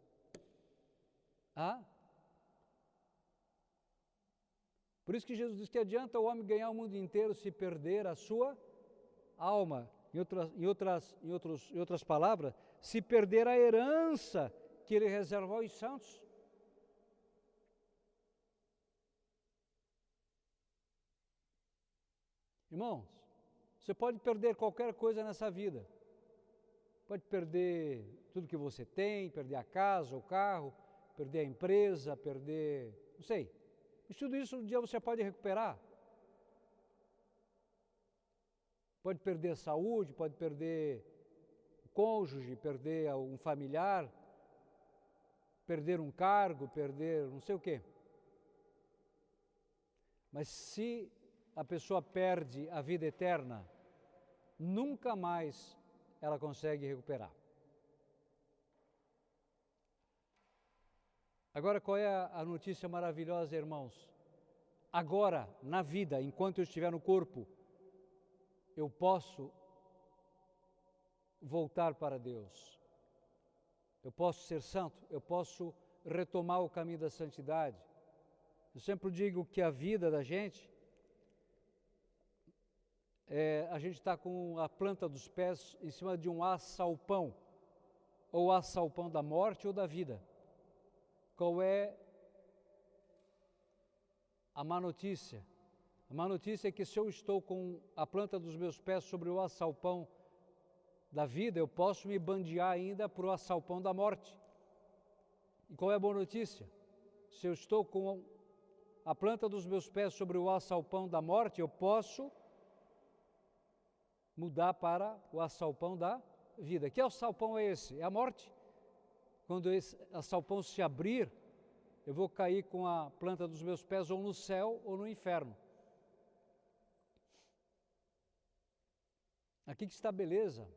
Por isso que Jesus diz que adianta o homem ganhar o mundo inteiro se perder a sua alma. Em outras palavras, se perder a herança que Ele reservou aos santos. Irmãos, você pode perder qualquer coisa nessa vida. Pode perder tudo que você tem, perder a casa, o carro, perder a empresa, perder, não sei. Mas tudo isso um dia você pode recuperar. Pode perder a saúde, pode perder o cônjuge, perder um familiar, perder um cargo, perder não sei o quê. Mas se a pessoa perde a vida eterna, nunca mais ela consegue recuperar. Agora, qual é a notícia maravilhosa, irmãos? Agora, na vida, enquanto eu estiver no corpo, eu posso voltar para Deus. Eu posso ser santo, eu posso retomar o caminho da santidade. Eu sempre digo que a vida da gente, a gente está com a planta dos pés em cima de um assalpão, ou assalpão da morte ou da vida. Qual é a má notícia? A má notícia é que se eu estou com a planta dos meus pés sobre o assalpão da vida, eu posso me bandear ainda para o assalpão da morte. E qual é a boa notícia? Se eu estou com a planta dos meus pés sobre o assalpão da morte, eu posso mudar para o assalpão da vida. Que assalpão é esse? É a morte. Quando esse assalpão se abrir, eu vou cair com a planta dos meus pés ou no céu ou no inferno. Aqui que está a beleza.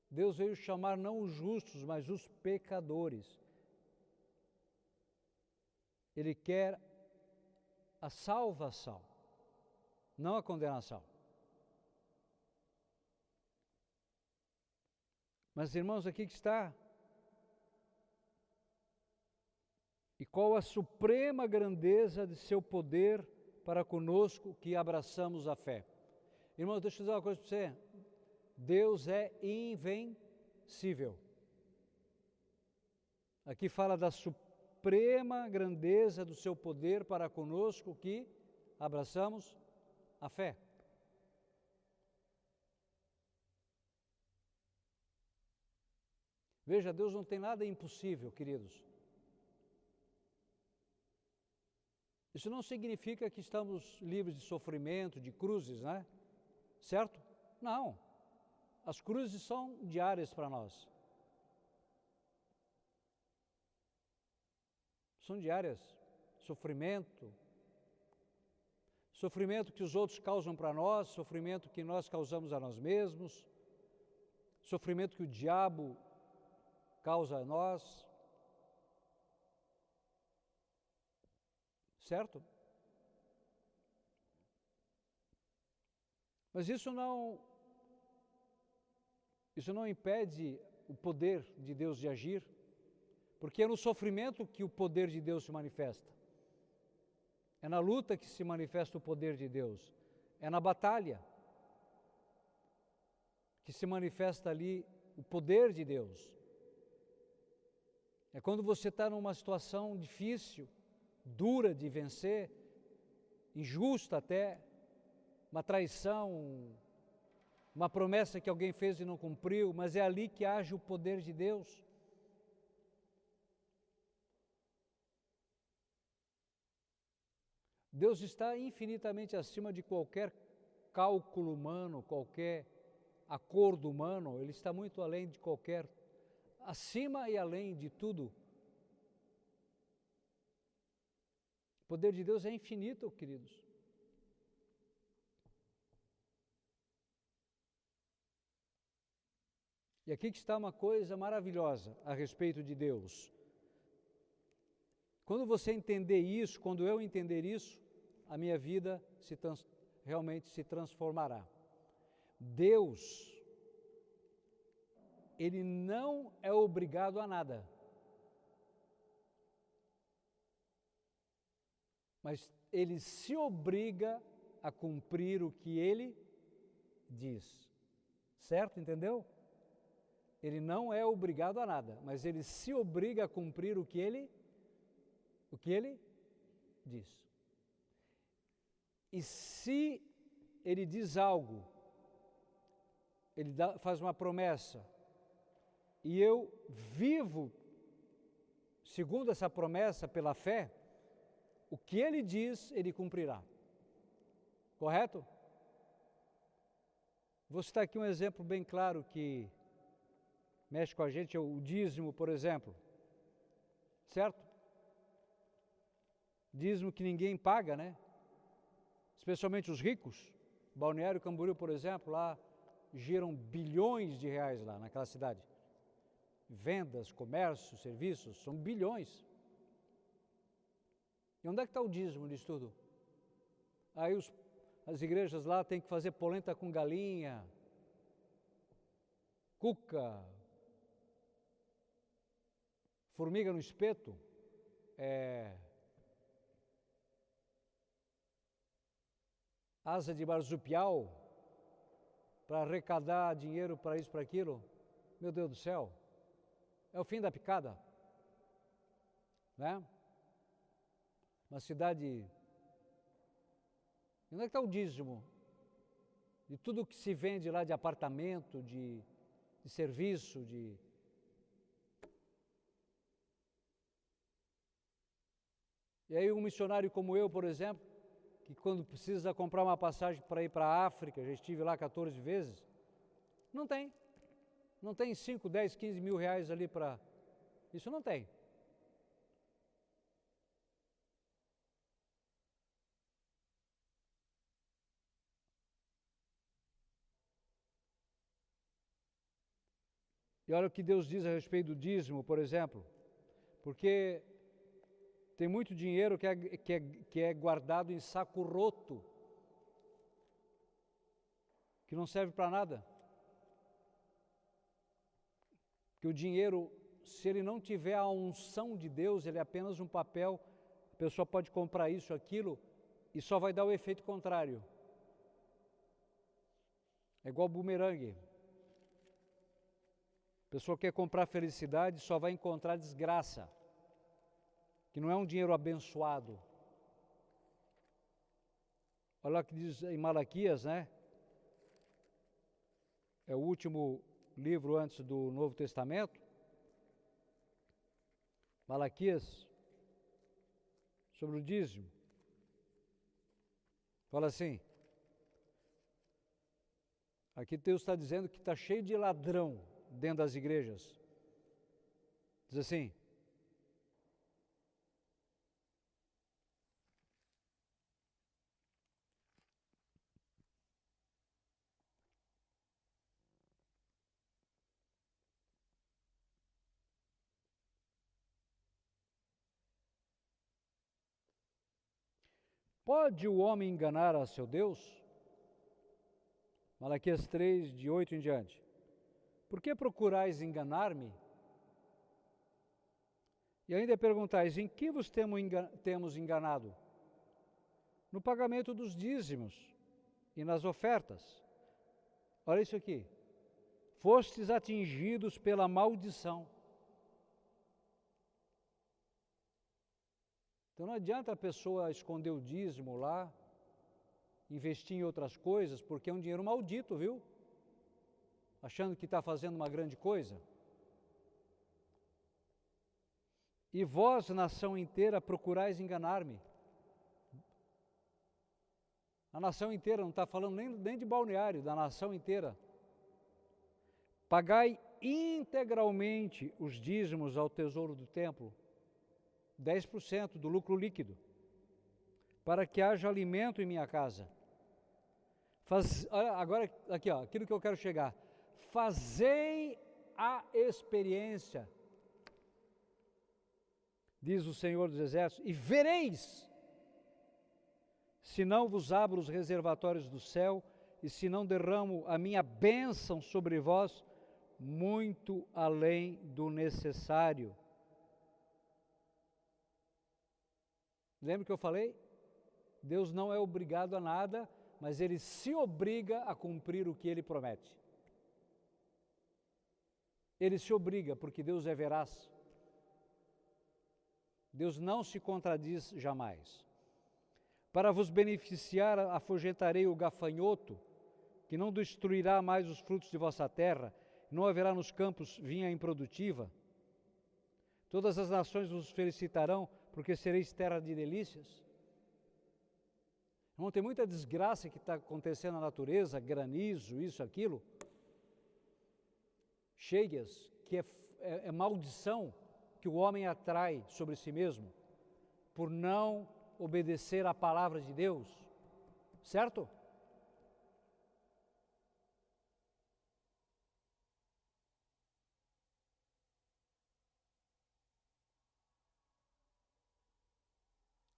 Deus veio chamar não os justos, mas os pecadores. Ele quer a salvação, não a condenação. Mas, irmãos, aqui que está. E qual a suprema grandeza de seu poder para conosco que abraçamos a fé. Irmãos, deixa eu dizer uma coisa para você. Deus é invencível. Aqui fala da suprema grandeza do seu poder para conosco que abraçamos a fé. Veja, Deus não tem nada impossível, queridos. Isso não significa que estamos livres de sofrimento, de cruzes, né? Certo? Não. As cruzes são diárias para nós. São diárias. Sofrimento. Sofrimento que os outros causam para nós, sofrimento que nós causamos a nós mesmos, sofrimento que o diabo causa a nós. Certo? Mas isso não impede o poder de Deus de agir, porque é no sofrimento que o poder de Deus se manifesta. É na luta que se manifesta o poder de Deus. É na batalha que se manifesta ali o poder de Deus. É quando você está numa situação difícil, dura de vencer, injusta até, uma traição, uma promessa que alguém fez e não cumpriu, mas é ali que age o poder de Deus. Deus está infinitamente acima de qualquer cálculo humano, qualquer acordo humano, Ele está muito além de qualquer, acima e além de tudo. O poder de Deus é infinito, queridos. E aqui que está uma coisa maravilhosa a respeito de Deus. Quando você entender isso, quando eu entender isso, a minha vida realmente se transformará. Deus, Ele não é obrigado a nada. Mas Ele se obriga a cumprir o que Ele diz. Certo? Entendeu? Ele não é obrigado a nada, mas Ele se obriga a cumprir o que Ele diz. E se Ele diz algo, Ele faz uma promessa, e eu vivo segundo essa promessa pela fé, o que Ele diz, Ele cumprirá. Correto? Vou citar aqui um exemplo bem claro que mexe com a gente, é o dízimo, por exemplo. Certo? Dízimo que ninguém paga, né? Especialmente os ricos. Balneário Camboriú, por exemplo, lá giram bilhões de reais lá naquela cidade. Vendas, comércio, serviços, são bilhões. E onde é que está o dízimo disso tudo? Aí as igrejas lá têm que fazer polenta com galinha, cuca, formiga no espeto, asa de marsupial, para arrecadar dinheiro para isso, para aquilo. Meu Deus do céu, é o fim da picada, né? Uma cidade... Onde é que está o dízimo? De tudo que se vende lá de apartamento, de serviço, de... E aí um missionário como eu, por exemplo, que quando precisa comprar uma passagem para ir para a África, já estive lá 14 vezes, não tem 5, 10, 15 mil reais ali para... Isso não tem. E olha o que Deus diz a respeito do dízimo, por exemplo, porque tem muito dinheiro que é guardado em saco roto, que não serve para nada. Que o dinheiro, se ele não tiver a unção de Deus, ele é apenas um papel, a pessoa pode comprar isso, aquilo, e só vai dar o efeito contrário. É igual bumerangue. A pessoa quer comprar felicidade, só vai encontrar desgraça, que não é um dinheiro abençoado. Olha o que diz em Malaquias, né? É o último livro antes do Novo Testamento. Malaquias, sobre o dízimo. Fala assim, aqui Deus está dizendo que está cheio de ladrão dentro das igrejas. Diz assim, pode o homem enganar a seu Deus? Malaquias 3, de 8 em diante. Por que procurais enganar-me? E ainda perguntais, em que vos temos enganado? No pagamento dos dízimos e nas ofertas. Olha isso aqui. Fostes atingidos pela maldição. Então não adianta a pessoa esconder o dízimo lá, investir em outras coisas, porque é um dinheiro maldito, viu? Achando que está fazendo uma grande coisa. E vós, nação inteira, procurais enganar-me. A nação inteira, não está falando nem de Balneário, da nação inteira. Pagai integralmente os dízimos ao tesouro do templo, 10% do lucro líquido, para que haja alimento em minha casa. Olha, agora, aqui, ó, aquilo que eu quero chegar. Fazei a experiência, diz o Senhor dos Exércitos, e vereis, se não vos abro os reservatórios do céu, e se não derramo a minha bênção sobre vós, muito além do necessário. Lembra que eu falei? Deus não é obrigado a nada, mas Ele se obriga a cumprir o que Ele promete. Ele se obriga, porque Deus é veraz. Deus não se contradiz jamais. Para vos beneficiar, afugentarei o gafanhoto, que não destruirá mais os frutos de vossa terra, não haverá nos campos vinha improdutiva. Todas as nações vos felicitarão, porque sereis terra de delícias. Não tem muita desgraça que está acontecendo na natureza, granizo, isso, aquilo. Cheias, que é maldição que o homem atrai sobre si mesmo, por não obedecer à palavra de Deus, certo?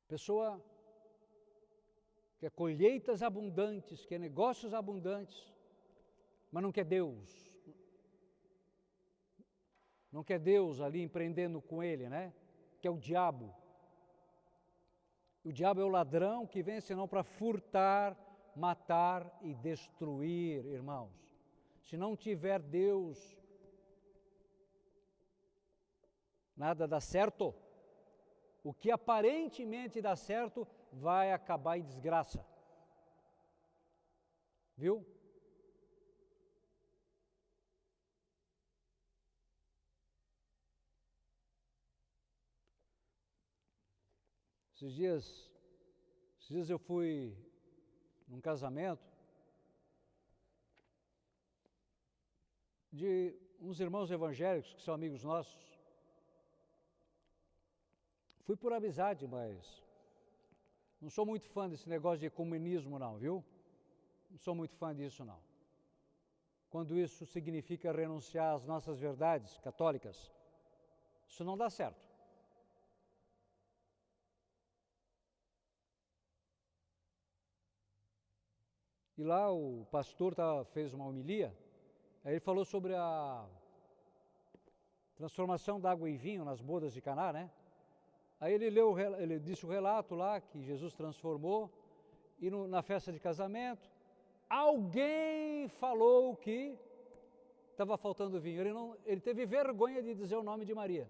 Pessoa quer colheitas abundantes, quer negócios abundantes, mas não quer Deus. Não quer Deus ali empreendendo com ele, né? Que é o diabo. O diabo é o ladrão que vem senão para furtar, matar e destruir, irmãos. Se não tiver Deus, nada dá certo. O que aparentemente dá certo vai acabar em desgraça. Viu? Esses dias eu fui num casamento de uns irmãos evangélicos que são amigos nossos. Fui por amizade, mas não sou muito fã desse negócio de ecumenismo não, viu? Não sou muito fã disso não. Quando isso significa renunciar às nossas verdades católicas, isso não dá certo. E lá o pastor fez uma homilia, aí ele falou sobre a transformação da água em vinho nas bodas de Caná, né? Aí ele disse o relato lá que Jesus transformou, e na festa de casamento, alguém falou que estava faltando vinho. Ele teve vergonha de dizer o nome de Maria.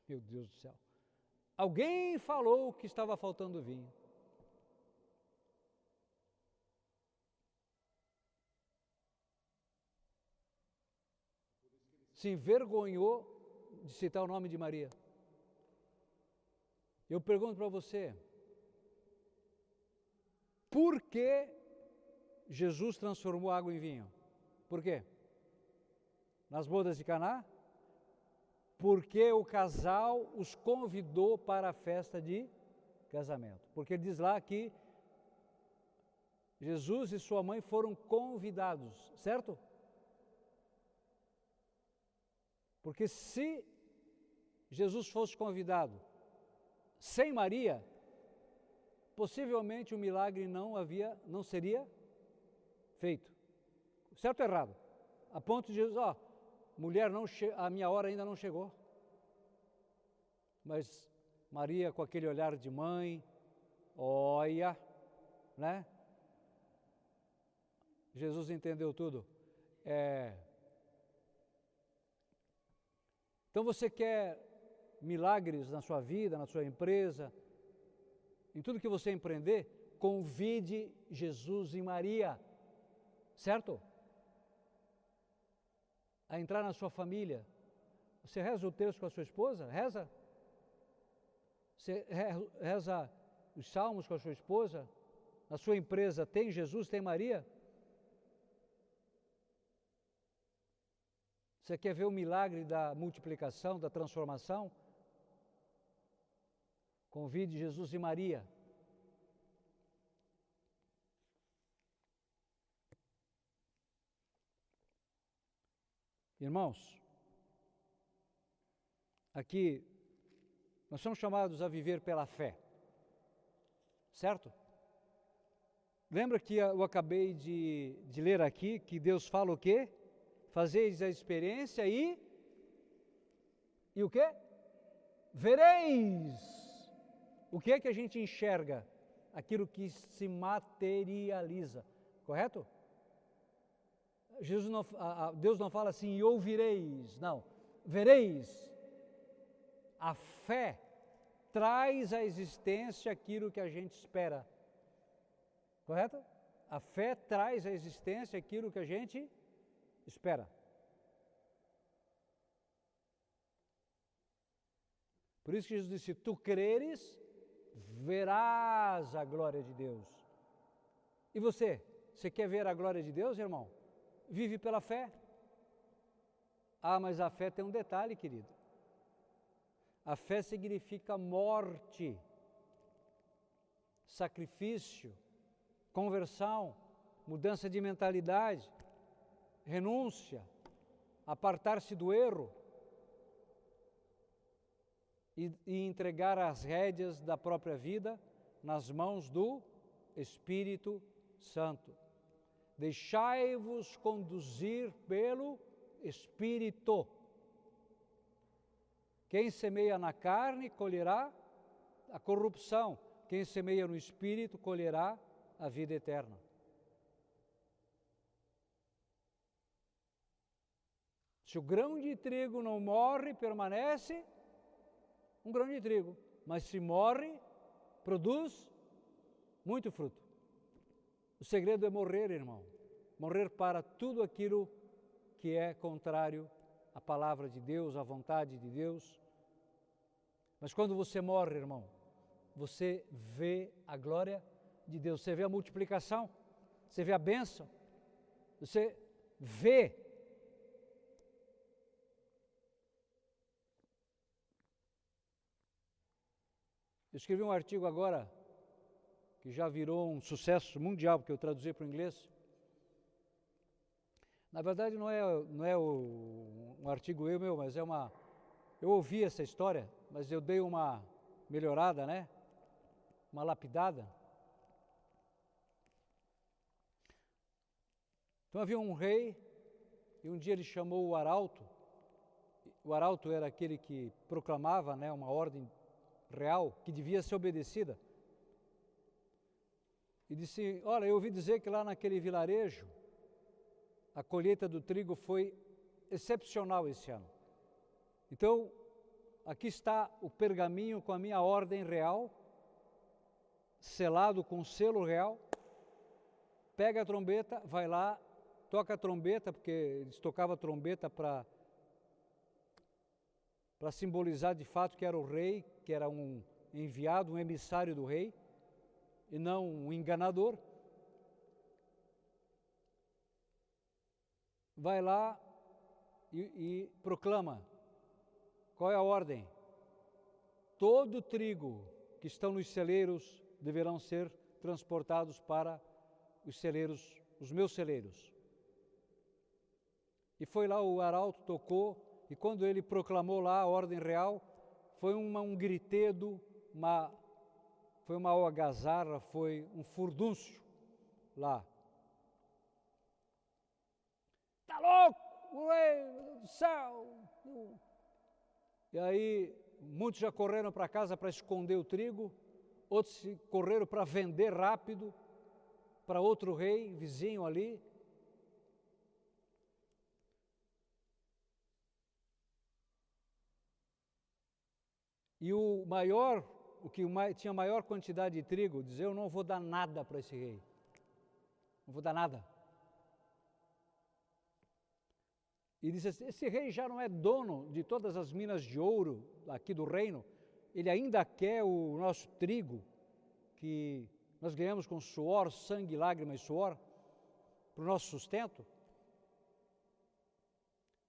Meu Deus do céu. Alguém falou que estava faltando vinho. Se envergonhou de citar o nome de Maria. Eu pergunto para você, por que Jesus transformou água em vinho? Por quê? Nas bodas de Caná? Porque o casal os convidou para a festa de casamento. Porque diz lá que Jesus e sua mãe foram convidados, certo? Porque se Jesus fosse convidado sem Maria, possivelmente o milagre não seria feito. Certo ou errado? A ponto de Jesus, mulher, a minha hora ainda não chegou. Mas Maria, com aquele olhar de mãe, olha, né? Jesus entendeu tudo. Então você quer milagres na sua vida, na sua empresa, em tudo que você empreender, convide Jesus e Maria, certo? A entrar na sua família. Você reza o texto com a sua esposa? Reza? Você reza os salmos com a sua esposa? Na sua empresa tem Jesus, tem Maria? Você quer ver o milagre da multiplicação, da transformação? Convide Jesus e Maria. Irmãos, aqui nós somos chamados a viver pela fé, certo? Lembra que eu acabei de ler aqui que Deus fala o quê? Fazeis a experiência e o quê? Vereis. O que é que a gente enxerga? Aquilo que se materializa, correto? Deus não fala assim, e ouvireis, não, vereis. A fé traz à existência aquilo que a gente espera, correto? A fé traz à existência aquilo que a gente espera. Por isso que Jesus disse, tu creres, verás a glória de Deus. E você quer ver a glória de Deus, irmão? Vive pela fé. Ah, mas a fé tem um detalhe, querido. A fé significa morte, sacrifício, conversão, mudança de mentalidade, renúncia, apartar-se do erro e entregar as rédeas da própria vida nas mãos do Espírito Santo. Deixai-vos conduzir pelo Espírito. Quem semeia na carne colherá a corrupção. Quem semeia no Espírito colherá a vida eterna. Se o grão de trigo não morre, permanece um grão de trigo. Mas se morre, produz muito fruto. O segredo é morrer, irmão. Morrer para tudo aquilo que é contrário à palavra de Deus, à vontade de Deus. Mas quando você morre, irmão, você vê a glória de Deus. Você vê a multiplicação. Você vê a bênção. Você vê. Eu escrevi um artigo agora que já virou um sucesso mundial, porque eu traduzi para o inglês. Na verdade, não é um artigo meu, mas é uma... Eu ouvi essa história, mas eu dei uma melhorada, né? Uma lapidada. Então havia um rei, e um dia ele chamou o arauto. O arauto era aquele que proclamava, né, uma ordem real, que devia ser obedecida. E disse, olha, eu ouvi dizer que lá naquele vilarejo, a colheita do trigo foi excepcional esse ano. Então, aqui está o pergaminho com a minha ordem real, selado com selo real. Pega a trombeta, vai lá, toca a trombeta, porque eles tocavam a trombeta para simbolizar de fato que era o rei, que era um enviado, um emissário do rei, e não um enganador. Vai lá e proclama. Qual é a ordem? Todo o trigo que estão nos celeiros deverão ser transportados para os celeiros, os meus celeiros. E foi lá, o arauto tocou, e quando ele proclamou lá a ordem real, foi um gritedo, foi uma algazarra, foi um furdúncio lá. Tá louco, rei do céu! E aí, muitos já correram para casa para esconder o trigo, outros correram para vender rápido para outro rei, vizinho ali. E o que tinha maior quantidade de trigo, dizia: eu não vou dar nada para esse rei. Não vou dar nada. E disse assim: esse rei já não é dono de todas as minas de ouro aqui do reino, ele ainda quer o nosso trigo, que nós ganhamos com suor, sangue, lágrimas e suor, para o nosso sustento.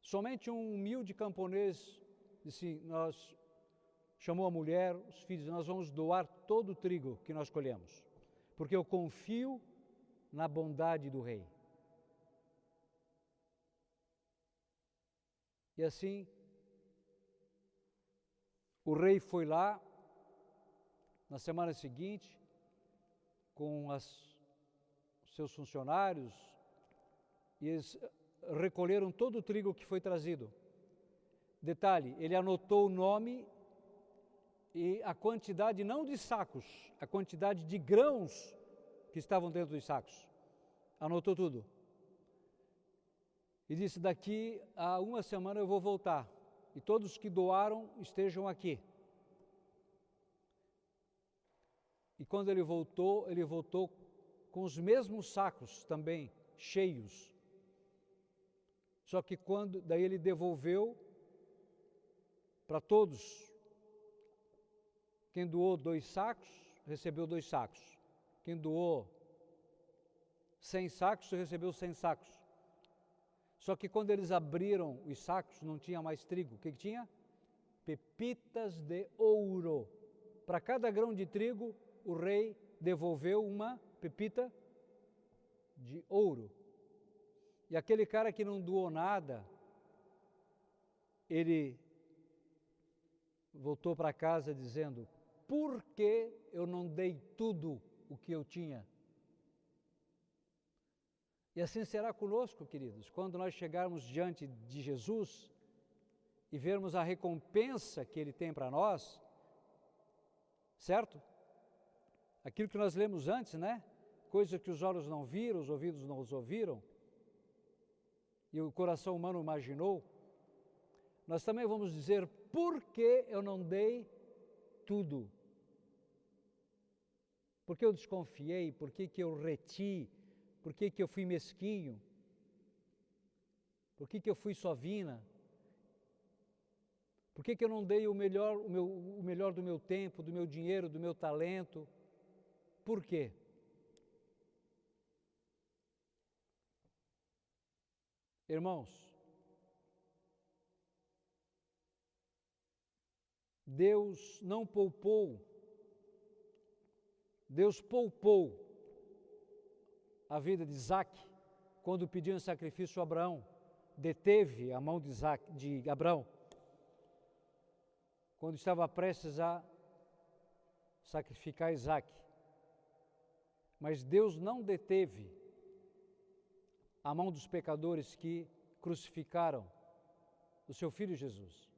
Somente um humilde camponês disse: chamou a mulher, os filhos: nós vamos doar todo o trigo que nós colhemos, porque eu confio na bondade do rei. E assim, o rei foi lá, na semana seguinte, com seus funcionários, e eles recolheram todo o trigo que foi trazido. Detalhe, ele anotou o nome e a quantidade, não de sacos, a quantidade de grãos que estavam dentro dos sacos. Anotou tudo. E disse: daqui a uma semana eu vou voltar, e todos que doaram estejam aqui. E quando ele voltou com os mesmos sacos também, cheios. Só que daí ele devolveu para todos. Quem doou 2 sacos, recebeu 2 sacos. Quem doou 100 sacos, recebeu 100 sacos. Só que quando eles abriram os sacos, não tinha mais trigo. O que tinha? Pepitas de ouro. Para cada grão de trigo, o rei devolveu uma pepita de ouro. E aquele cara que não doou nada, ele voltou para casa dizendo: por que eu não dei tudo o que eu tinha? E assim será conosco, queridos, quando nós chegarmos diante de Jesus e vermos a recompensa que Ele tem para nós, certo? Aquilo que nós lemos antes, né? Coisa que os olhos não viram, os ouvidos não os ouviram, e o coração humano imaginou. Nós também vamos dizer: por que eu não dei tudo? Por que eu desconfiei? Por que eu reti? Por que eu fui mesquinho? Por que eu fui sovina? Por que eu não dei o melhor do meu tempo, do meu dinheiro, do meu talento? Por quê? Irmãos, Deus não poupou, Deus poupou a vida de Isaac quando pediu em sacrifício a Abraão, deteve a mão de Abraão, quando estava prestes a sacrificar Isaac. Mas Deus não deteve a mão dos pecadores que crucificaram o seu Filho Jesus.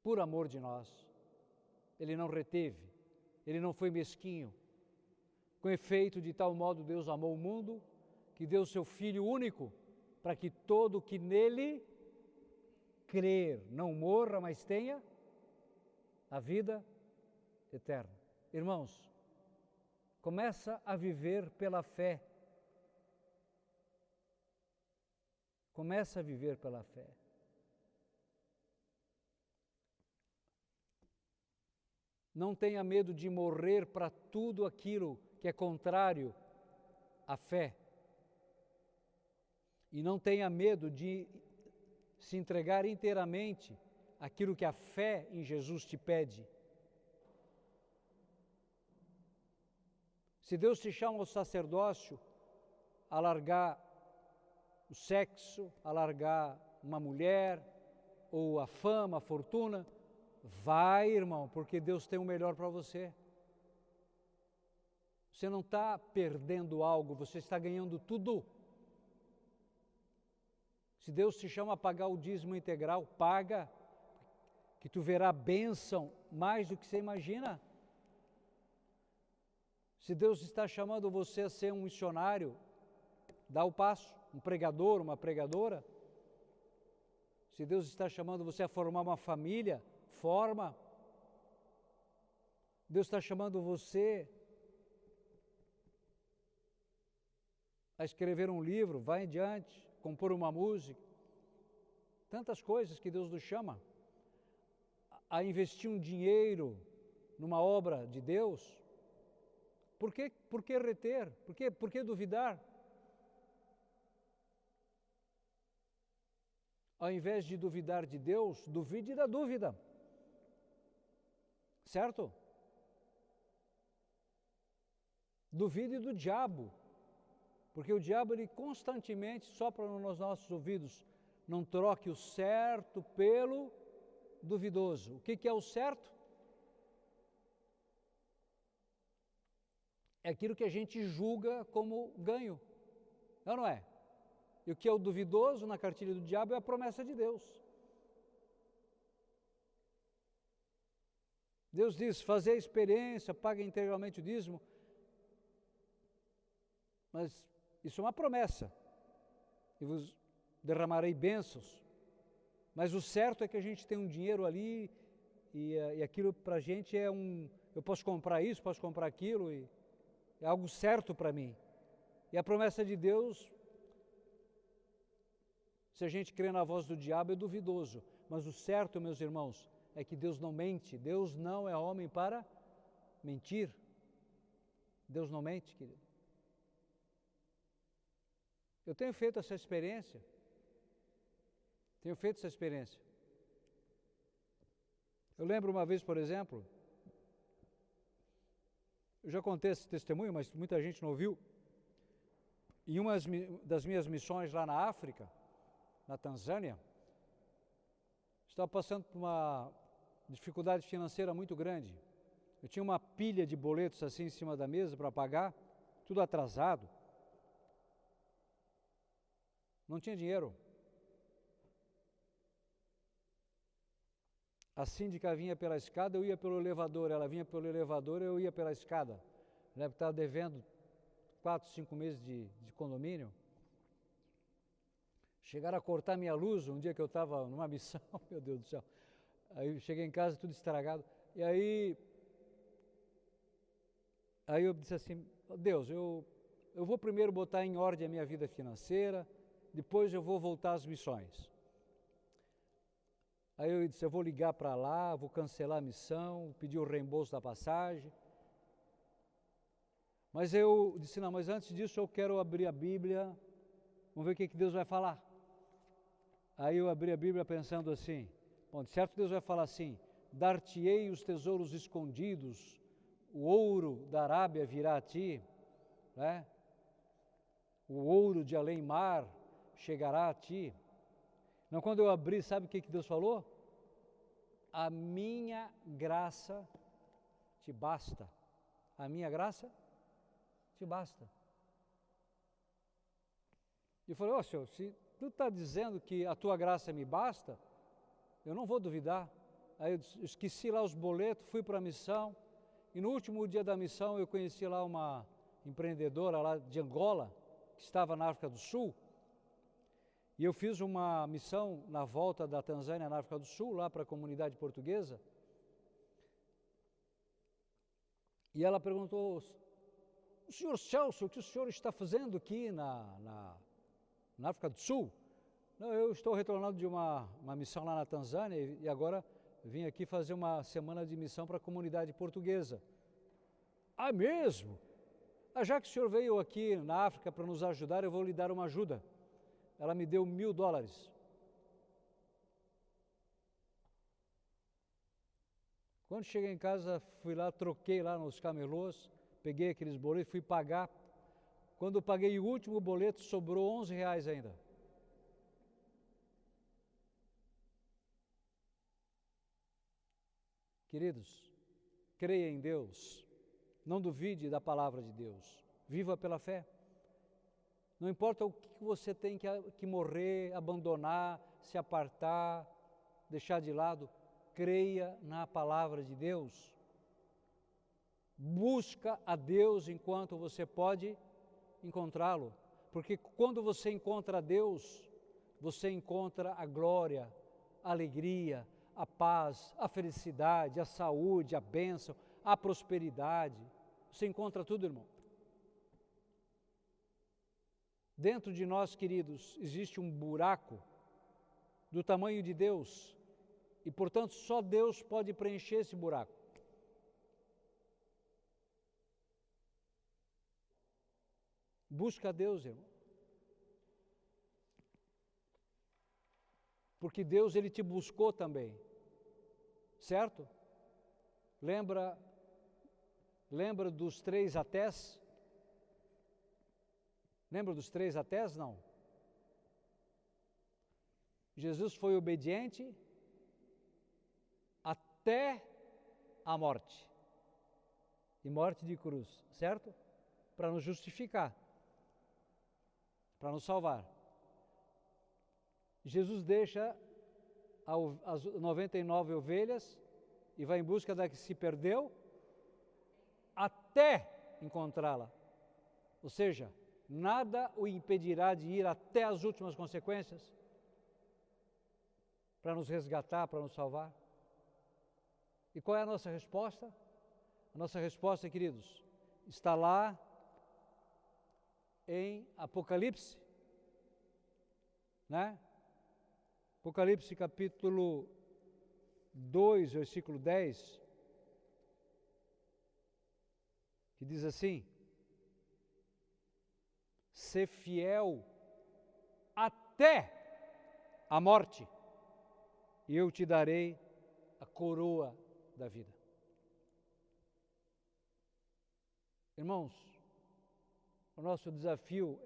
Por amor de nós, Ele não reteve, Ele não foi mesquinho. Com efeito, de tal modo Deus amou o mundo, que deu o seu Filho único, para que todo que nele crer não morra, mas tenha a vida eterna. Irmãos, começa a viver pela fé. Começa a viver pela fé. Não tenha medo de morrer para tudo aquilo que é contrário à fé. E não tenha medo de se entregar inteiramente àquilo que a fé em Jesus te pede. Se Deus te chama ao sacerdócio, a largar o sexo, a largar uma mulher, ou a fama, a fortuna, vai, irmão, porque Deus tem o melhor para você. Você não está perdendo algo, você está ganhando tudo. Se Deus te chama a pagar o dízimo integral, paga, que tu verá bênção mais do que você imagina. Se Deus está chamando você a ser um missionário, dá o passo, um pregador, uma pregadora. Se Deus está chamando você a formar uma família, forma. Deus está chamando você a escrever um livro, vai adiante, compor uma música. Tantas coisas que Deus nos chama. A investir um dinheiro numa obra de Deus. Por que reter? Por que duvidar? Ao invés de duvidar de Deus, duvide da dúvida. Certo? Duvide do diabo. Porque o diabo, ele constantemente sopra nos nossos ouvidos. Não troque o certo pelo duvidoso. O que é o certo? É aquilo que a gente julga como ganho. É ou não é? E o que é o duvidoso na cartilha do diabo é a promessa de Deus. Deus diz, fazer a experiência, pague integralmente o dízimo. Mas isso é uma promessa. E vos derramarei bênçãos. Mas o certo é que a gente tem um dinheiro ali e aquilo para a gente é eu posso comprar isso, posso comprar aquilo e é algo certo para mim. E a promessa de Deus, se a gente crê na voz do diabo, é duvidoso. Mas o certo, meus irmãos, é que Deus não mente. Deus não é homem para mentir. Deus não mente, querido. Eu tenho feito essa experiência. Eu lembro uma vez, por exemplo, eu já contei esse testemunho, mas muita gente não ouviu. Em uma das minhas missões lá na África, na Tanzânia, estava passando por uma dificuldade financeira muito grande. Eu tinha uma pilha de boletos assim em cima da mesa para pagar, tudo atrasado. Não tinha dinheiro. A síndica vinha pela escada, eu ia pelo elevador. Ela vinha pelo elevador, eu ia pela escada. Eu lembro que estava devendo 4, 5 meses de condomínio. Chegaram a cortar minha luz um dia que eu estava numa missão, meu Deus do céu. Aí eu cheguei em casa tudo estragado. E aí eu disse assim, Deus, eu vou primeiro botar em ordem a minha vida financeira, depois eu vou voltar às missões. Aí eu disse, eu vou ligar para lá, vou cancelar a missão, pedir o reembolso da passagem. Mas eu disse, não, mas antes disso eu quero abrir a Bíblia, vamos ver o que Deus vai falar. Aí eu abri a Bíblia pensando assim, bom, de certo Deus vai falar assim, dar-te-ei os tesouros escondidos, o ouro da Arábia virá a ti, né? O ouro de além-mar chegará a ti. Não, quando eu abri, sabe o que Deus falou? A minha graça te basta. A minha graça te basta. E eu falei, ó Senhor, se tu está dizendo que a tua graça me basta, eu não vou duvidar. Aí eu esqueci lá os boletos, fui para a missão, e no último dia da missão eu conheci lá uma empreendedora lá de Angola, que estava na África do Sul, e eu fiz uma missão na volta da Tanzânia, na África do Sul, lá para a comunidade portuguesa. E ela perguntou, o senhor Celso, o que o senhor está fazendo aqui na África do Sul? Não, eu estou retornando de uma missão lá na Tanzânia e agora vim aqui fazer uma semana de missão para a comunidade portuguesa. Ah, mesmo? Ah, já que o senhor veio aqui na África para nos ajudar, eu vou lhe dar uma ajuda. Ela me deu $1.000. Quando cheguei em casa, fui lá, troquei lá nos camelôs, peguei aqueles boletos, fui pagar. Quando eu paguei o último boleto, sobrou R$11 ainda. Queridos, creia em Deus, não duvide da palavra de Deus, viva pela fé. Não importa o que você tem que morrer, abandonar, se apartar, deixar de lado, creia na palavra de Deus. Busca a Deus enquanto você pode encontrá-lo, porque quando você encontra a Deus, você encontra a glória, a alegria, a paz, a felicidade, a saúde, a bênção, a prosperidade. Você encontra tudo, irmão. Dentro de nós, queridos, existe um buraco do tamanho de Deus e, portanto, só Deus pode preencher esse buraco. Busca a Deus, irmão. Porque Deus, Ele te buscou também. Certo? Lembra dos 3 atés? Lembra dos 3 atés? Não. Jesus foi obediente até a morte. E morte de cruz, certo? Para nos justificar. Para nos salvar. Jesus deixa as 99 ovelhas e vai em busca da que se perdeu até encontrá-la. Ou seja, nada o impedirá de ir até as últimas consequências para nos resgatar, para nos salvar. E qual é a nossa resposta? A nossa resposta, queridos, está lá em Apocalipse, né? Apocalipse capítulo 2, versículo 10, que diz assim: ser fiel até a morte, e eu te darei a coroa da vida. Irmãos, o nosso desafio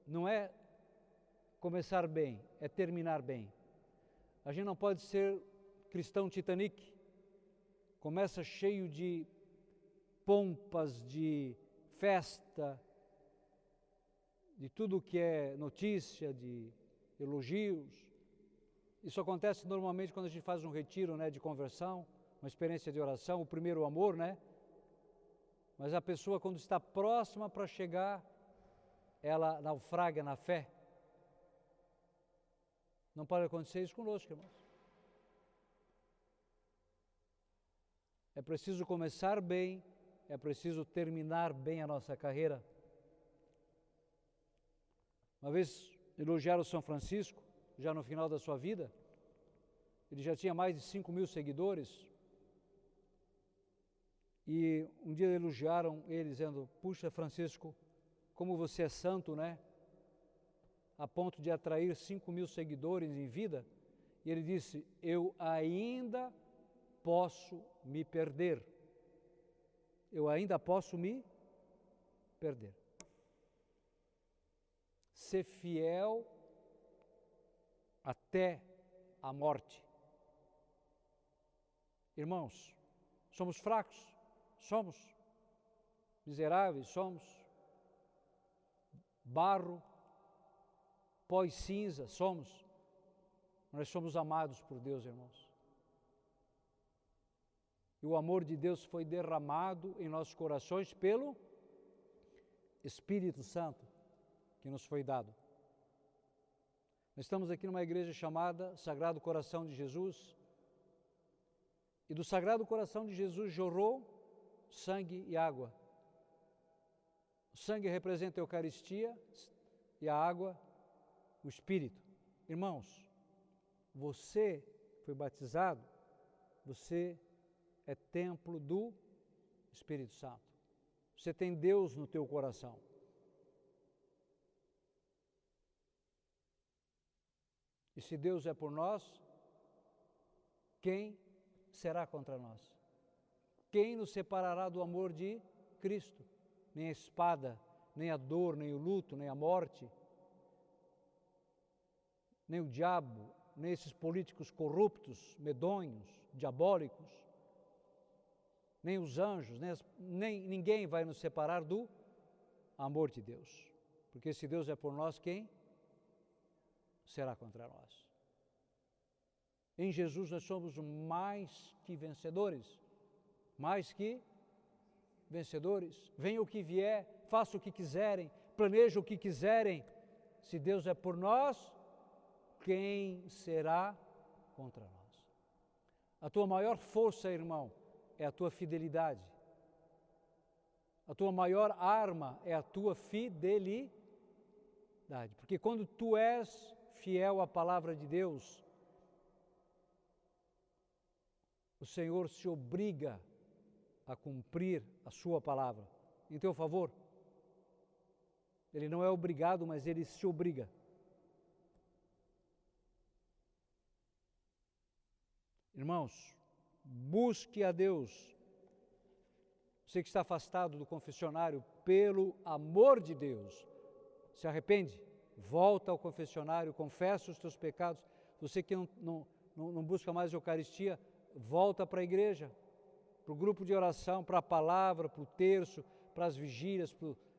não é começar bem, é terminar bem. A gente não pode ser cristão Titanic, começa cheio de pompas, de festa, de tudo que é notícia, de elogios. Isso acontece normalmente quando a gente faz um retiro, né, de conversão, uma experiência de oração, o primeiro amor, né? Mas a pessoa, quando está próxima para chegar, ela naufraga na fé. Não pode acontecer isso conosco, irmãos. É preciso começar bem, é preciso terminar bem a nossa carreira. Uma vez elogiaram São Francisco, já no final da sua vida, ele já tinha mais de 5.000 seguidores, e um dia elogiaram ele dizendo: puxa, Francisco, como você é santo, né? A ponto de atrair 5.000 seguidores em vida. E ele disse: eu ainda posso me perder. Eu ainda posso me perder. Ser fiel até a morte. Irmãos, somos fracos, somos miseráveis, somos barro, pó e cinza, somos. Nós somos amados por Deus, irmãos. E o amor de Deus foi derramado em nossos corações pelo Espírito Santo que nos foi dado. Nós estamos aqui numa igreja chamada Sagrado Coração de Jesus, e do Sagrado Coração de Jesus jorrou sangue e água. O sangue representa a Eucaristia e a água, o Espírito. Irmãos, você foi batizado, você é templo do Espírito Santo. Você tem Deus no teu coração. E se Deus é por nós, quem será contra nós? Quem nos separará do amor de Cristo? Nem a espada, nem a dor, nem o luto, nem a morte, nem o diabo, nem esses políticos corruptos, medonhos, diabólicos, nem os anjos, nem ninguém vai nos separar do amor de Deus. Porque se Deus é por nós, quem será contra nós? Em Jesus nós somos mais que vencedores. Mais que vencedores. Venha o que vier, faça o que quiserem, planeje o que quiserem. Se Deus é por nós, quem será contra nós? A tua maior força, irmão, é a tua fidelidade. A tua maior arma é a tua fidelidade. Porque quando tu és fiel à palavra de Deus, o Senhor se obriga a cumprir a sua palavra em teu favor. Ele não é obrigado, mas ele se obriga. Irmãos, busque a Deus. Você que está afastado do confessionário, pelo amor de Deus, se arrepende, volta ao confessionário, confessa os teus pecados. Você que não busca mais a Eucaristia, volta para a igreja, para o grupo de oração, para a palavra, para o terço, para as vigílias,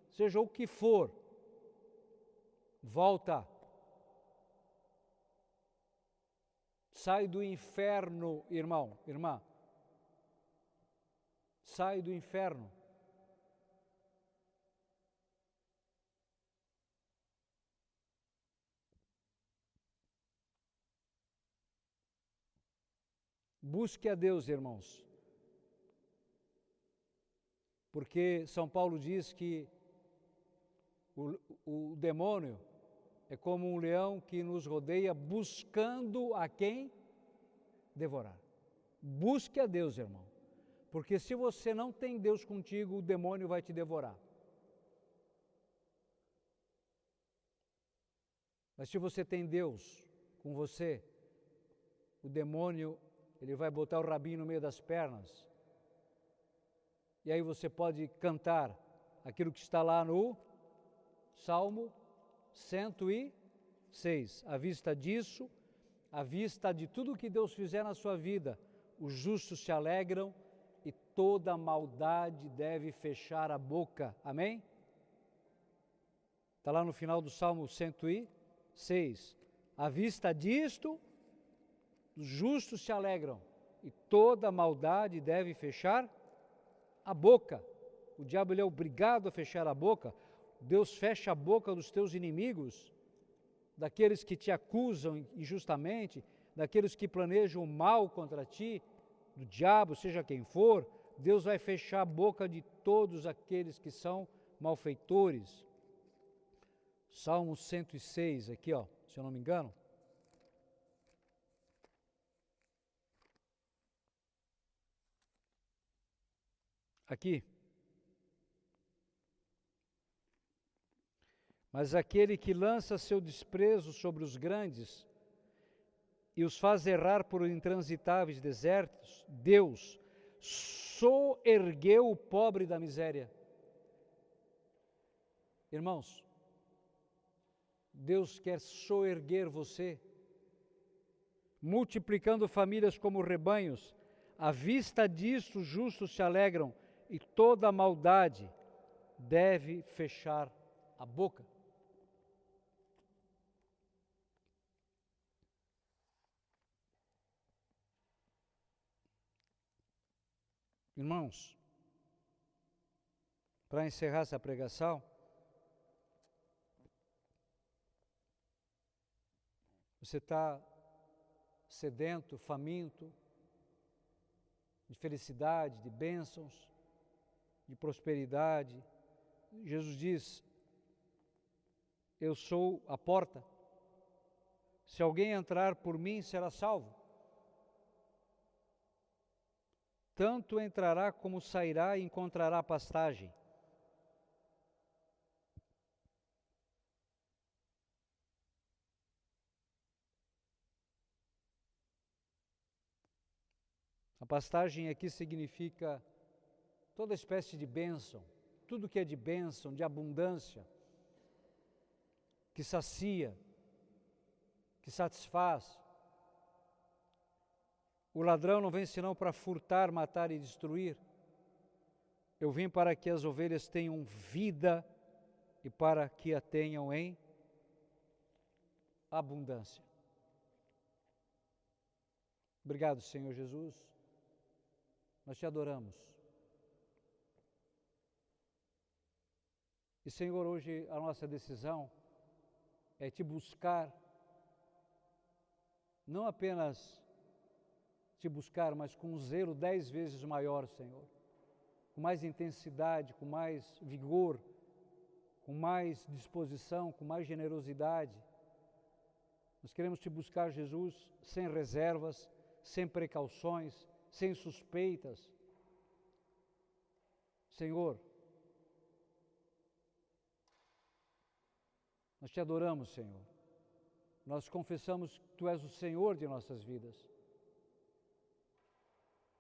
seja o que for. Volta. Sai do inferno, irmão, irmã. Sai do inferno. Busque a Deus, irmãos. Porque São Paulo diz que o demônio é como um leão que nos rodeia buscando a quem devorar. Busque a Deus, irmão. Porque se você não tem Deus contigo, o demônio vai te devorar. Mas se você tem Deus com você, o demônio, ele vai botar o rabinho no meio das pernas. E aí você pode cantar aquilo que está lá no Salmo 106. À vista disso, à vista de tudo que Deus fizer na sua vida, os justos se alegram e toda maldade deve fechar a boca. Amém? Está lá no final do Salmo 106. À vista disto, os justos se alegram e toda maldade deve fechar a boca. O diabo ele é obrigado a fechar a boca. Deus fecha a boca dos teus inimigos, daqueles que te acusam injustamente, daqueles que planejam o mal contra ti, do diabo, seja quem for. Deus vai fechar a boca de todos aqueles que são malfeitores. Salmo 106, aqui ó, se eu não me engano. Aqui. Mas aquele que lança seu desprezo sobre os grandes e os faz errar por intransitáveis desertos, Deus soergueu o pobre da miséria. Irmãos, Deus quer soerguer você, multiplicando famílias como rebanhos. À vista disso, os justos se alegram e toda maldade deve fechar a boca. Irmãos, para encerrar essa pregação, você está sedento, faminto, de felicidade, de bênçãos, de prosperidade. Jesus diz, eu sou a porta. Se alguém entrar por mim, será salvo. Tanto entrará como sairá e encontrará pastagem. A pastagem aqui significa toda espécie de bênção, tudo que é de bênção, de abundância, que sacia, que satisfaz. O ladrão não vem senão para furtar, matar e destruir. Eu vim para que as ovelhas tenham vida e para que a tenham em abundância. Obrigado, Senhor Jesus. Nós te adoramos. E, Senhor, hoje a nossa decisão é te buscar, não apenas te buscar, mas com um zelo 10 vezes maior, Senhor. Com mais intensidade, com mais vigor, com mais disposição, com mais generosidade. Nós queremos te buscar, Jesus, sem reservas, sem precauções, sem suspeitas. Senhor, nós te adoramos, Senhor. Nós confessamos que Tu és o Senhor de nossas vidas.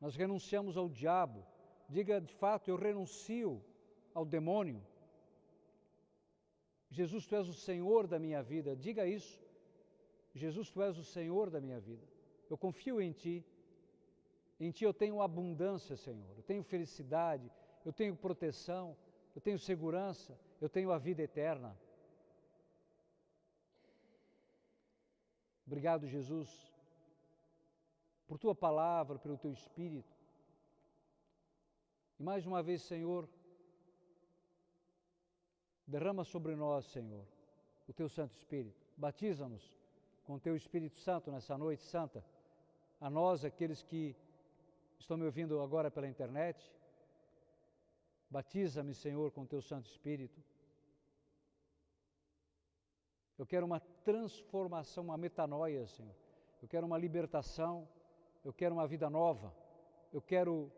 Nós renunciamos ao diabo. Diga de fato, eu renuncio ao demônio. Jesus, Tu és o Senhor da minha vida. Diga isso. Jesus, Tu és o Senhor da minha vida. Eu confio em Ti. Em Ti eu tenho abundância, Senhor. Eu tenho felicidade, eu tenho proteção, eu tenho segurança, eu tenho a vida eterna. Obrigado, Jesus, por Tua palavra, pelo Teu Espírito. E mais uma vez, Senhor, derrama sobre nós, Senhor, o Teu Santo Espírito. Batiza-nos com o Teu Espírito Santo nessa noite santa. A nós, aqueles que estão me ouvindo agora pela internet, batiza-me, Senhor, com o Teu Santo Espírito. Eu quero uma transformação, uma metanoia, Senhor. Eu quero uma libertação, eu quero uma vida nova. Eu quero,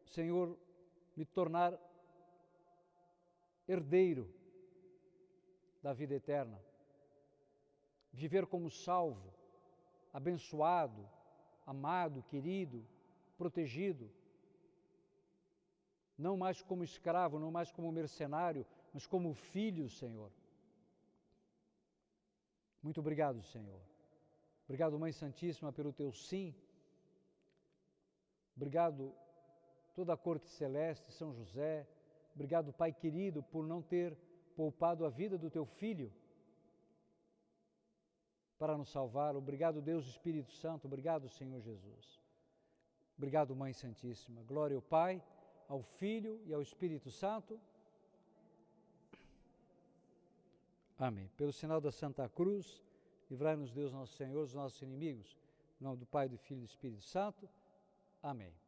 Senhor, me tornar herdeiro da vida eterna. Viver como salvo, abençoado, amado, querido, protegido. Não mais como escravo, não mais como mercenário, mas como filho, Senhor. Muito obrigado, Senhor. Obrigado, Mãe Santíssima, pelo Teu sim. Obrigado, toda a corte celeste, São José. Obrigado, Pai querido, por não ter poupado a vida do Teu Filho para nos salvar. Obrigado, Deus Espírito Santo. Obrigado, Senhor Jesus. Obrigado, Mãe Santíssima. Glória ao Pai, ao Filho e ao Espírito Santo. Amém. Pelo sinal da Santa Cruz, livrai-nos Deus nosso Senhor, os nossos inimigos. Em nome do Pai, do Filho e do Espírito Santo. Amém.